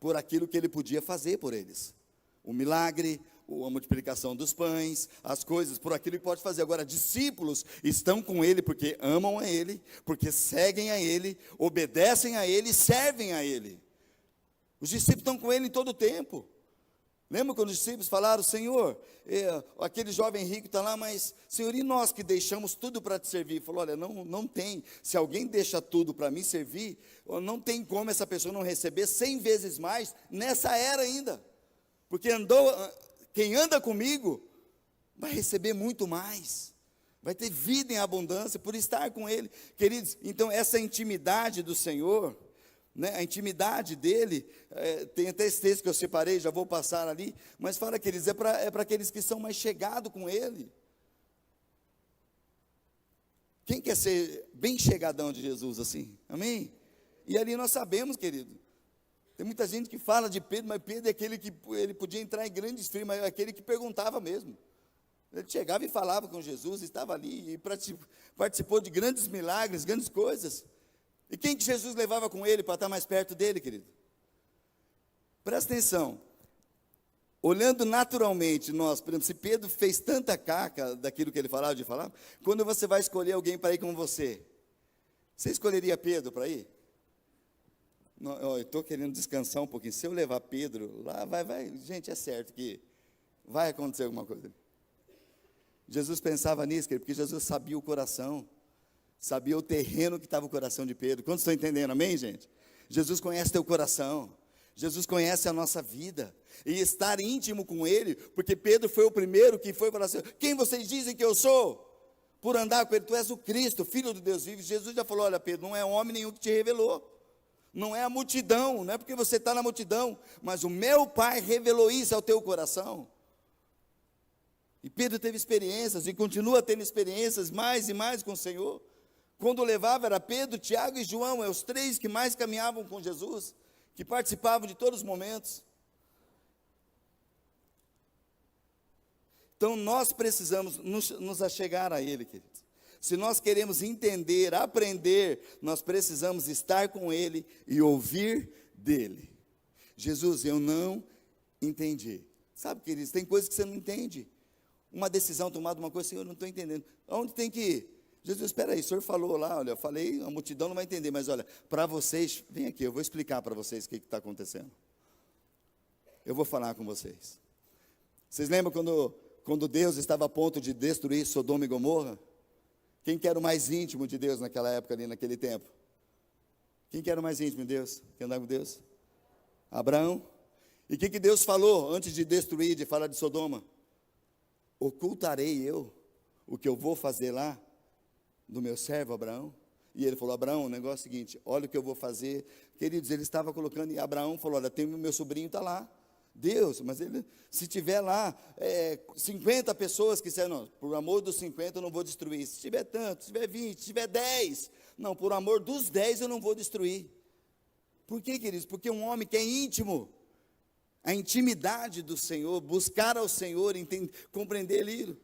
por aquilo que Ele podia fazer por eles. O milagre, a multiplicação dos pães, as coisas, por aquilo que pode fazer. Agora, discípulos estão com ele porque amam a ele, porque seguem a ele, obedecem a ele, servem a ele. Os discípulos estão com ele em todo o tempo. Lembra quando os discípulos falaram: Senhor, aquele jovem rico está lá, mas Senhor, e nós que deixamos tudo para te servir? Ele falou: olha, não tem, se alguém deixa tudo para me servir, não tem como essa pessoa não receber 100 vezes mais nessa era ainda, porque quem anda comigo vai receber muito mais, vai ter vida em abundância por estar com ele. Queridos, então essa intimidade do Senhor, né, a intimidade dele, tem até esse texto que eu separei, já vou passar ali, mas fala, queridos, é para aqueles que são mais chegados com ele. Quem quer ser bem chegadão de Jesus assim? Amém? E ali nós sabemos, querido, tem muita gente que fala de Pedro, mas Pedro é aquele que ele podia entrar em grandes firmas, mas é aquele que perguntava mesmo. Ele chegava e falava com Jesus, estava ali e participou de grandes milagres, grandes coisas. E quem que Jesus levava com ele para estar mais perto dele, querido? Presta atenção. Olhando naturalmente, nós, por exemplo, se Pedro fez tanta caca daquilo que ele falava de falar, quando você vai escolher alguém para ir com você, você escolheria Pedro para ir? Não, eu estou querendo descansar um pouquinho. Se eu levar Pedro lá, vai, gente, é certo que vai acontecer alguma coisa. Jesus pensava nisso, querido, porque Jesus sabia o coração. Sabia o terreno que estava o coração de Pedro. Quantos estão entendendo, amém, gente? Jesus conhece teu coração, Jesus conhece a nossa vida, e estar íntimo com ele, porque Pedro foi o primeiro que foi falar assim: quem vocês dizem que eu sou? Por andar com ele, tu és o Cristo, Filho do Deus vivo. Jesus já falou: olha, Pedro, não é homem nenhum que te revelou, não é a multidão, não é porque você está na multidão, mas o meu Pai revelou isso ao teu coração. E Pedro teve experiências, e continua tendo experiências mais e mais com o Senhor. Quando levava era Pedro, Tiago e João, os três que mais caminhavam com Jesus, que participavam de todos os momentos. Então nós precisamos nos achegar a ele, queridos. Se nós queremos entender, aprender, nós precisamos estar com ele e ouvir dele. Jesus, eu não entendi. Sabe, queridos, tem coisas que você não entende. Uma decisão tomada, uma coisa, Senhor, eu não estou entendendo. Aonde tem que ir? Jesus, espera aí, o senhor falou lá, olha, eu falei, a multidão não vai entender, mas olha, para vocês, vem aqui, eu vou explicar para vocês o que está acontecendo. Eu vou falar com vocês. Vocês lembram quando Deus estava a ponto de destruir Sodoma e Gomorra? Quem que era o mais íntimo de Deus naquela época ali, naquele tempo? Quem que era o mais íntimo de Deus? Quem andava com Deus? Abraão. E o que Deus falou antes de destruir, de falar de Sodoma? Ocultarei eu o que eu vou fazer lá do meu servo Abraão? E ele falou: Abraão, o negócio é o seguinte, olha o que eu vou fazer. Queridos, ele estava colocando, e Abraão falou: olha, tem o meu sobrinho, está lá. Deus, mas ele, se tiver lá 50 pessoas que disseram: não, por amor dos 50 eu não vou destruir. Se tiver tanto, se tiver 20, se tiver 10, não, por amor dos 10 eu não vou destruir. Por quê, queridos? Porque um homem que é íntimo, a intimidade do Senhor, buscar ao Senhor, compreender Ele,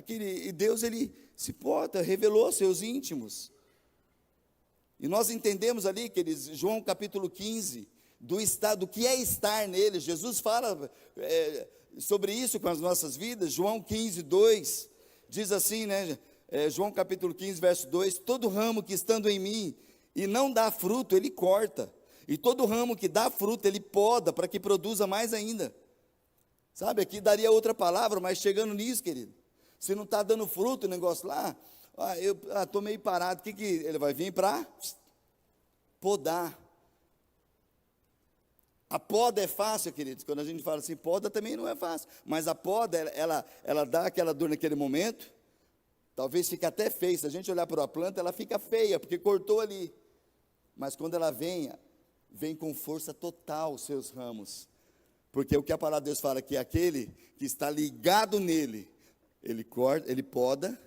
e Deus, Ele se porta, revelou seus íntimos. E nós entendemos ali, queridos, João capítulo 15, do que é estar nele. Jesus fala sobre isso com as nossas vidas. João 15, 2, diz assim, né? João capítulo 15, verso 2, todo ramo que estando em mim e não dá fruto, ele corta, e todo ramo que dá fruto, ele poda, para que produza mais ainda. Sabe, aqui daria outra palavra, mas chegando nisso, querido, se não está dando fruto o negócio lá, eu estou meio parado, o que ele vai vir para podar? A poda é fácil, queridos. Quando a gente fala assim, poda também não é fácil. Mas a poda, ela dá aquela dor naquele momento. Talvez fique até feia. Se a gente olhar para a planta, ela fica feia, porque cortou ali. Mas quando ela vem com força total os seus ramos. Porque o que a palavra de Deus fala, que aquele que está ligado nele, ele corta, ele poda,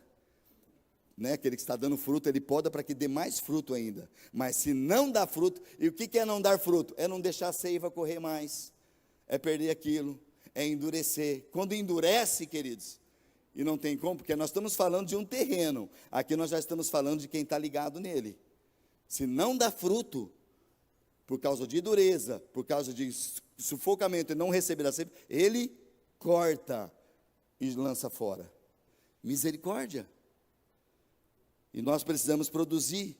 né? Aquele que está dando fruto, ele poda para que dê mais fruto ainda. Mas se não dá fruto, e o que é não dar fruto? É não deixar a seiva correr mais, é perder aquilo, é endurecer. Quando endurece, queridos, e não tem como, porque nós estamos falando de um terreno, aqui nós já estamos falando de quem está ligado nele. Se não dá fruto, por causa de dureza, por causa de sufocamento e não receber a seiva, ele corta e lança fora. Misericórdia. E nós precisamos produzir.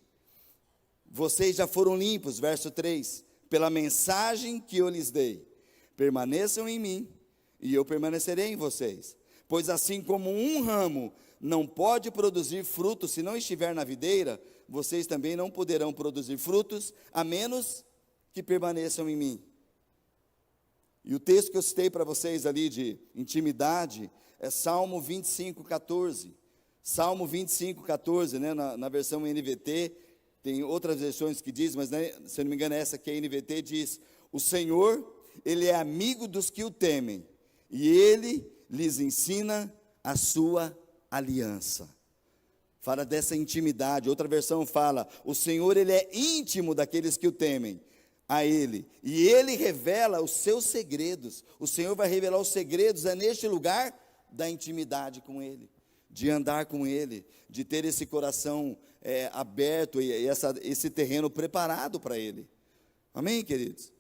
Vocês já foram limpos, verso 3, pela mensagem que eu lhes dei. Permaneçam em mim, e eu permanecerei em vocês. Pois assim como um ramo não pode produzir frutos se não estiver na videira, vocês também não poderão produzir frutos, a menos que permaneçam em mim. E o texto que eu citei para vocês ali de intimidade é Salmo 25:14. Salmo 25:14, né, na versão NVT, tem outras versões que diz, mas né, se eu não me engano essa aqui é a NVT, diz: o Senhor, Ele é amigo dos que o temem, e Ele lhes ensina a sua aliança. Fala dessa intimidade. Outra versão fala: o Senhor, Ele é íntimo daqueles que o temem a Ele, e Ele revela os seus segredos. O Senhor vai revelar os segredos, é neste lugar da intimidade com Ele, de andar com Ele, de ter esse coração aberto e esse terreno preparado para Ele. Amém, queridos?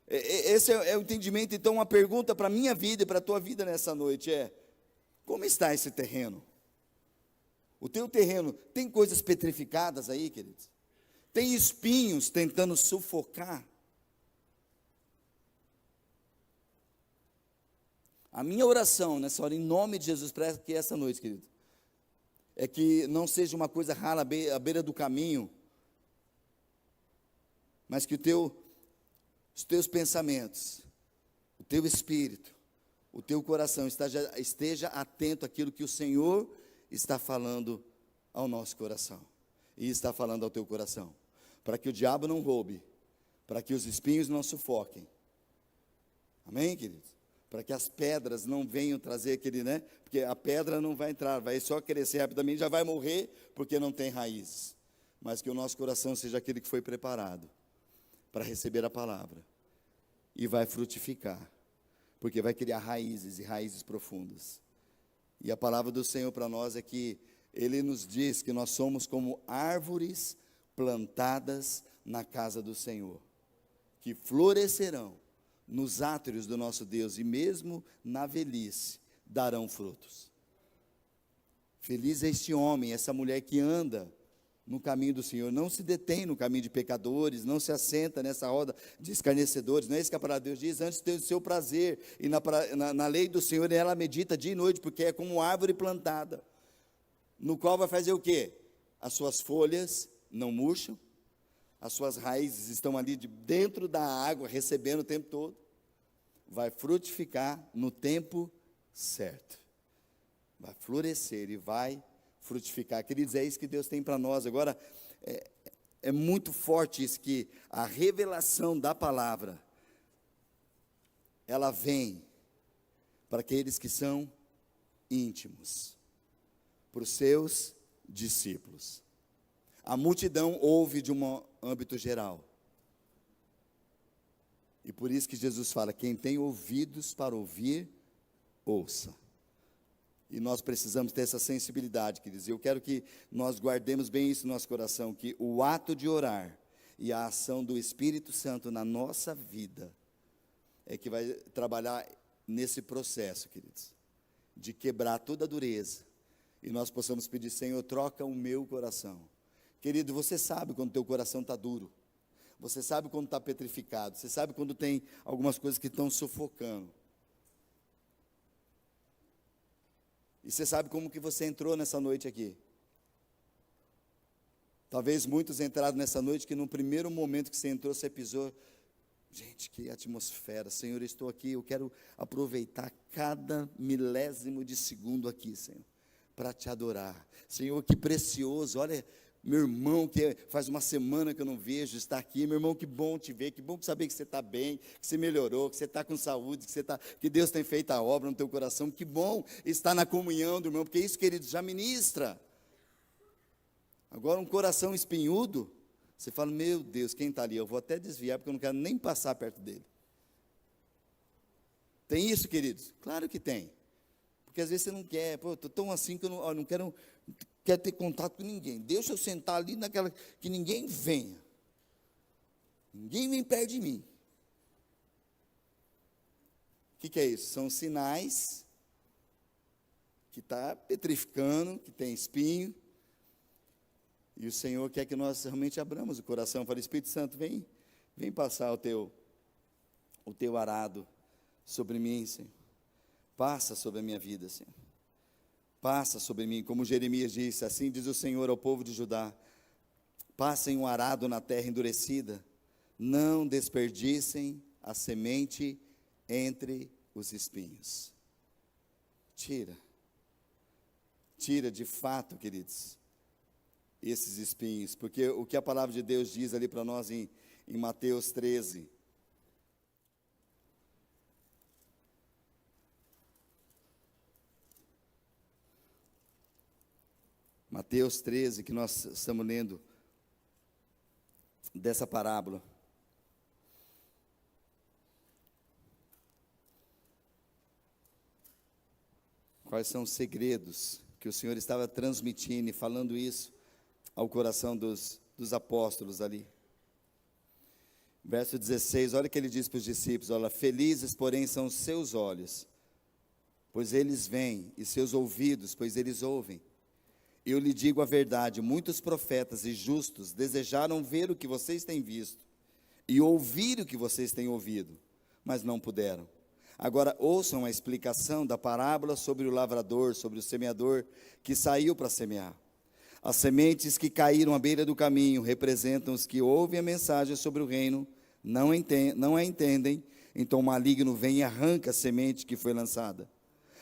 Esse é o entendimento. Então, uma pergunta para a minha vida e para a tua vida nessa noite é: como está esse terreno? O teu terreno tem coisas petrificadas aí, queridos? Tem espinhos tentando sufocar? A minha oração nessa hora, em nome de Jesus, para que essa noite, querido, é que não seja uma coisa rala à beira do caminho, mas que os teus pensamentos, o teu espírito, o teu coração esteja atento àquilo que o Senhor está falando ao nosso coração, e está falando ao teu coração, para que o diabo não roube, para que os espinhos não sufoquem. Amém, queridos? Para que as pedras não venham trazer aquele, né? Porque a pedra não vai entrar, vai só crescer rapidamente, já vai morrer, porque não tem raízes. Mas que o nosso coração seja aquele que foi preparado para receber a palavra, e vai frutificar, porque vai criar raízes, e raízes profundas. E a palavra do Senhor para nós é que Ele nos diz que nós somos como árvores plantadas na casa do Senhor, que florescerão nos átrios do nosso Deus, e mesmo na velhice darão frutos. Feliz é este homem, essa mulher que anda no caminho do Senhor, não se detém no caminho de pecadores, não se assenta nessa roda de escarnecedores. Não é isso que a palavra de Deus diz? Antes tem o seu prazer, e na lei do Senhor ela medita dia e noite, porque é como árvore plantada, no qual vai fazer o quê? As suas folhas não murcham, as suas raízes estão ali dentro da água, recebendo o tempo todo, vai frutificar no tempo certo, vai florescer e vai frutificar. Queridos, é isso que Deus tem para nós. Agora, é muito forte isso, que a revelação da palavra, ela vem para aqueles que são íntimos, para os seus discípulos. A multidão ouve de um âmbito geral, e por isso que Jesus fala: quem tem ouvidos para ouvir, ouça. E nós precisamos ter essa sensibilidade, queridos. Eu quero que nós guardemos bem isso no nosso coração, que o ato de orar e a ação do Espírito Santo na nossa vida é que vai trabalhar nesse processo, queridos, de quebrar toda a dureza, e nós possamos pedir: Senhor, troca o meu coração. Querido, você sabe quando o teu coração está duro, você sabe quando está petrificado, você sabe quando tem algumas coisas que estão sufocando. E você sabe como que você entrou nessa noite aqui. Talvez muitos entraram nessa noite que no primeiro momento que você entrou, você pisou. Gente, que atmosfera. Senhor, eu estou aqui, eu quero aproveitar cada milésimo de segundo aqui, Senhor, para te adorar. Senhor, que precioso. Olha, meu irmão, que faz uma semana que eu não vejo, está aqui. Meu irmão, que bom te ver, que bom saber que você está bem, que você melhorou, que você está com saúde, que Deus tem feito a obra no teu coração. Que bom estar na comunhão do irmão, porque isso, querido, já ministra. Agora, um coração espinhudo, você fala: meu Deus, quem está ali? Eu vou até desviar, porque eu não quero nem passar perto dele. Tem isso, queridos? Claro que tem. Porque às vezes você não quer, pô, estou tão assim que eu não quero ter contato com ninguém. Deixa eu sentar ali naquela, que ninguém venha. Ninguém vem perto de mim. O que é isso? São sinais que está petrificando, que tem espinho. E o Senhor quer que nós realmente abramos o coração. Fala, Espírito Santo, vem passar o teu arado sobre mim, Senhor. Passa sobre a minha vida, Senhor. Passa sobre mim, como Jeremias disse, assim diz o Senhor ao povo de Judá: passem um arado na terra endurecida, não desperdicem a semente entre os espinhos. Tira de fato, queridos, esses espinhos, porque o que a palavra de Deus diz ali para nós em Mateus 13, Mateus 13, que nós estamos lendo dessa parábola. Quais são os segredos que o Senhor estava transmitindo e falando isso ao coração dos apóstolos ali. Verso 16, olha o que ele diz para os discípulos: olha, felizes, porém, são os seus olhos, pois eles veem, e seus ouvidos, pois eles ouvem. Eu lhe digo a verdade, muitos profetas e justos desejaram ver o que vocês têm visto, e ouvir o que vocês têm ouvido, mas não puderam. Agora ouçam a explicação da parábola sobre o lavrador, sobre o semeador que saiu para semear. As sementes que caíram à beira do caminho representam os que ouvem a mensagem sobre o reino, não a entendem, então o maligno vem e arranca a semente que foi lançada.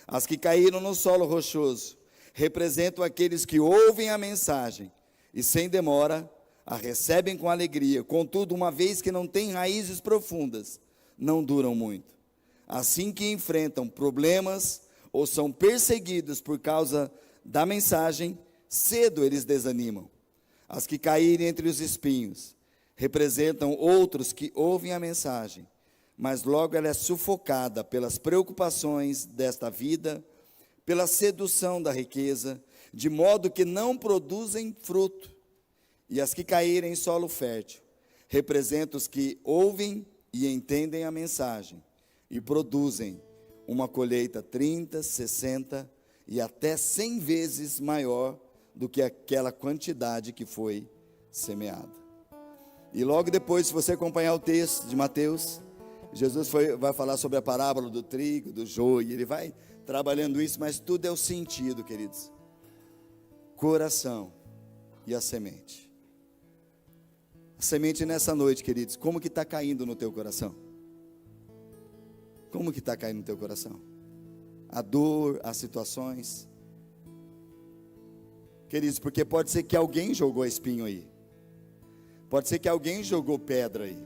As que caíram no solo rochoso representam aqueles que ouvem a mensagem e sem demora a recebem com alegria, contudo, uma vez que não têm raízes profundas, não duram muito. Assim que enfrentam problemas ou são perseguidos por causa da mensagem, cedo eles desanimam. As que caírem entre os espinhos representam outros que ouvem a mensagem, mas logo ela é sufocada pelas preocupações desta vida, pela sedução da riqueza, de modo que não produzem fruto. E as que caírem em solo fértil representam os que ouvem e entendem a mensagem e produzem uma colheita 30, 60 e até 100 vezes maior do que aquela quantidade que foi semeada. E logo depois, se você acompanhar o texto de Mateus, Jesus vai falar sobre a parábola do trigo, do joio, ele vai trabalhando isso, mas tudo é o sentido, queridos. Coração e a semente. A semente nessa noite, queridos, como que está caindo no teu coração? Como que está caindo no teu coração? A dor, as situações. Queridos, porque pode ser que alguém jogou espinho aí. Pode ser que alguém jogou pedra aí.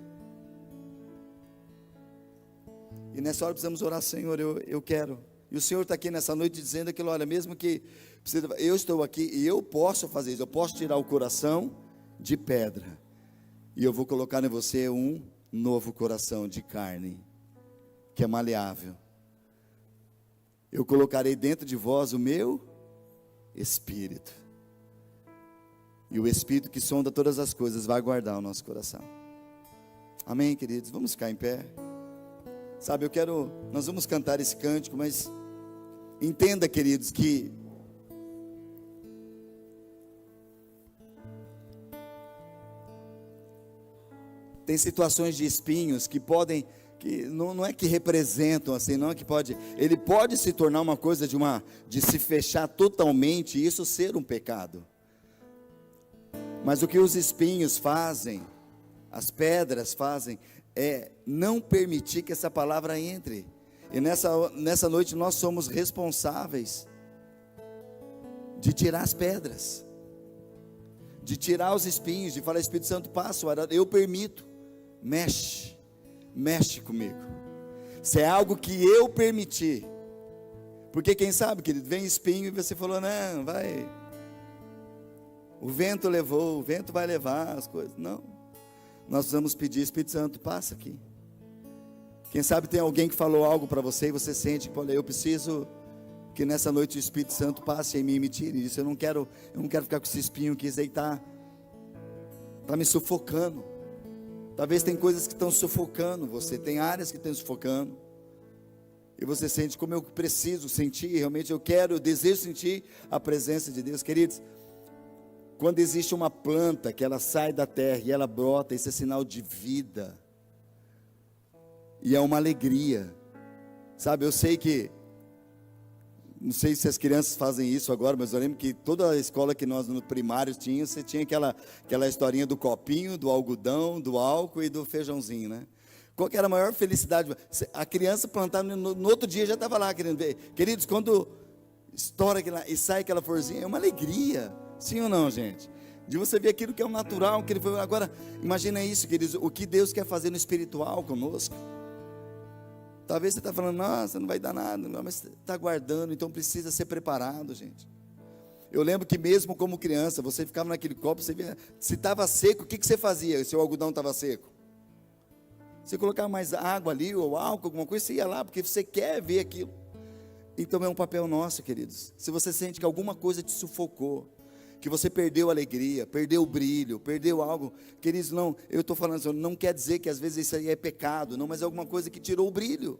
E nessa hora precisamos orar: Senhor, eu quero. E o Senhor está aqui nessa noite dizendo aquilo: olha, mesmo que eu estou aqui e eu posso fazer isso, eu posso tirar o coração de pedra. E eu vou colocar em você um novo coração de carne, que é maleável. Eu colocarei dentro de vós o meu Espírito. E o Espírito que sonda todas as coisas vai guardar o nosso coração. Amém, queridos? Vamos ficar em pé. Sabe, nós vamos cantar esse cântico, mas entenda, queridos, que tem situações de espinhos que podem, que não é que representam assim, não é que pode, ele pode se tornar uma coisa de se fechar totalmente e isso ser um pecado. Mas o que os espinhos fazem, as pedras fazem, é não permitir que essa palavra entre. E nessa noite nós somos responsáveis de tirar as pedras, de tirar os espinhos, de falar: Espírito Santo, passa, eu permito, mexe comigo. Se é algo que eu permitir, porque quem sabe, querido, vem espinho e você falou: não, vai, o vento levou, o vento vai levar as coisas. Não, nós precisamos pedir: Espírito Santo, passa aqui. Quem sabe tem alguém que falou algo para você e você sente que, olha, eu preciso que nessa noite o Espírito Santo passe em mim e me tire isso. Eu não quero ficar com esse espinho que está me sufocando. Talvez tem coisas que estão sufocando você, tem áreas que estão sufocando. e você sente como eu preciso sentir, realmente eu desejo sentir a presença de Deus. Queridos, quando existe uma planta que ela sai da terra e ela brota, isso é sinal de vida, e é uma alegria, sabe? Eu sei que, não sei se as crianças fazem isso agora, mas eu lembro que toda a escola que nós no primário tínhamos, você tinha aquela historinha do copinho, do algodão, do álcool e do feijãozinho, né? Qual que era a maior felicidade? A criança plantava, no outro dia já estava lá querendo ver. Queridos, quando estoura e sai aquela florzinha, é uma alegria. Sim ou não, gente? De você ver aquilo que é o natural, que ele foi. Agora, imagina isso, queridos, o que Deus quer fazer no espiritual conosco. Talvez você está falando, nossa, não vai dar nada, mas está guardando, então precisa ser preparado, gente. Eu lembro que mesmo como criança, você ficava naquele copo, você via, se estava seco, o que você fazia se o algodão estava seco? Você colocava mais água ali, ou álcool, alguma coisa, você ia lá, porque você quer ver aquilo. Então é um papel nosso, queridos. Se você sente que alguma coisa te sufocou, que você perdeu a alegria, perdeu o brilho, perdeu algo, queridos, não, eu estou falando assim, não quer dizer que às vezes isso aí é pecado, não, mas é alguma coisa que tirou o brilho.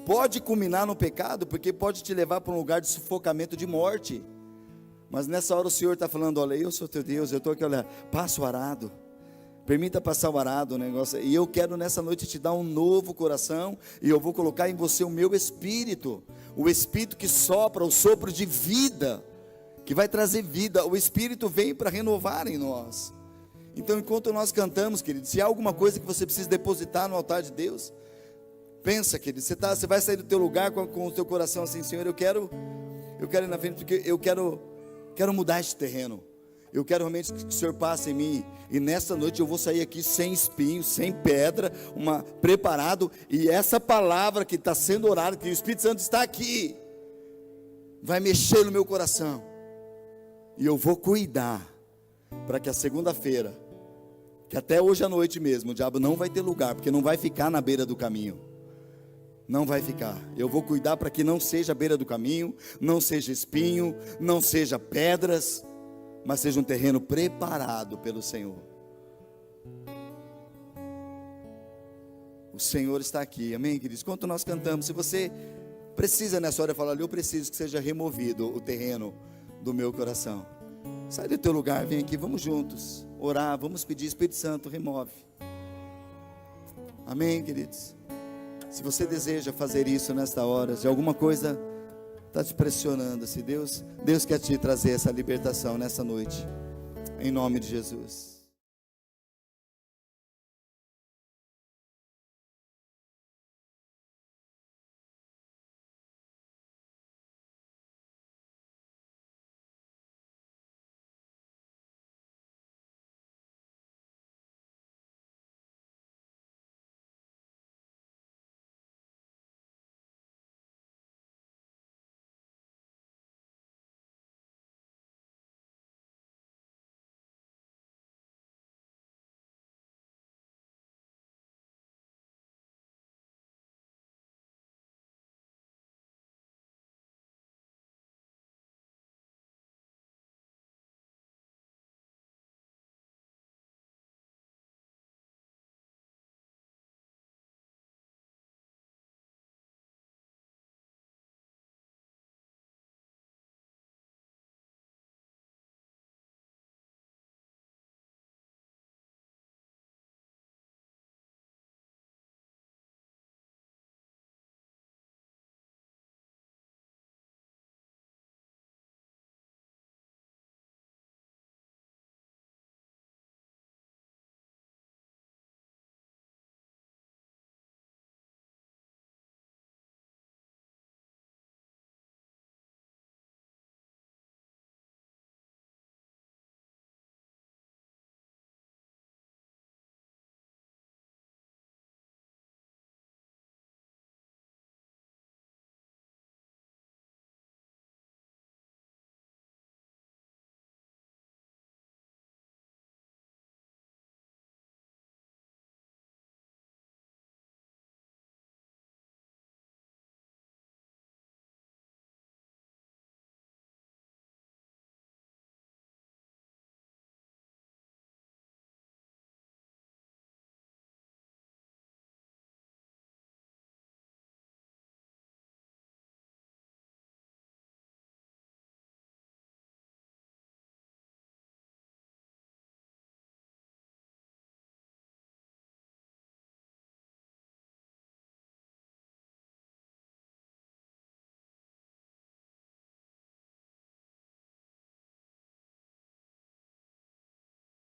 Pode culminar no pecado, porque pode te levar para um lugar de sufocamento, de morte. Mas nessa hora o Senhor está falando, olha, eu sou teu Deus, eu estou aqui, olha, passa o arado, permita passar o arado, o negócio, e eu quero nessa noite te dar um novo coração, e eu vou colocar em você o meu espírito, o espírito que sopra, o sopro de vida, que vai trazer vida. O Espírito vem para renovar em nós. Então, enquanto nós cantamos, querido, se há alguma coisa que você precisa depositar no altar de Deus, pensa, querido, você vai sair do teu lugar com o teu coração assim, Senhor, eu quero ir na frente, porque eu quero mudar este terreno. Eu quero realmente que o Senhor passe em mim, e nessa noite eu vou sair aqui sem espinho, sem pedra, preparado, e essa palavra que está sendo orada, que o Espírito Santo está aqui, vai mexer no meu coração. E eu vou cuidar, para que a segunda-feira, que até hoje à noite mesmo, o diabo não vai ter lugar, porque não vai ficar na beira do caminho. Não vai ficar. Eu vou cuidar para que não seja a beira do caminho, não seja espinho, não seja pedras, mas seja um terreno preparado pelo Senhor. O Senhor está aqui, amém, queridos? Enquanto nós cantamos, se você precisa nessa hora falar, eu preciso que seja removido o terreno do meu coração, sai do teu lugar, vem aqui, vamos juntos orar, vamos pedir, Espírito Santo, remove. Amém, queridos? Se você deseja fazer isso nesta hora, se alguma coisa está te pressionando, se Deus quer te trazer essa libertação nessa noite, em nome de Jesus.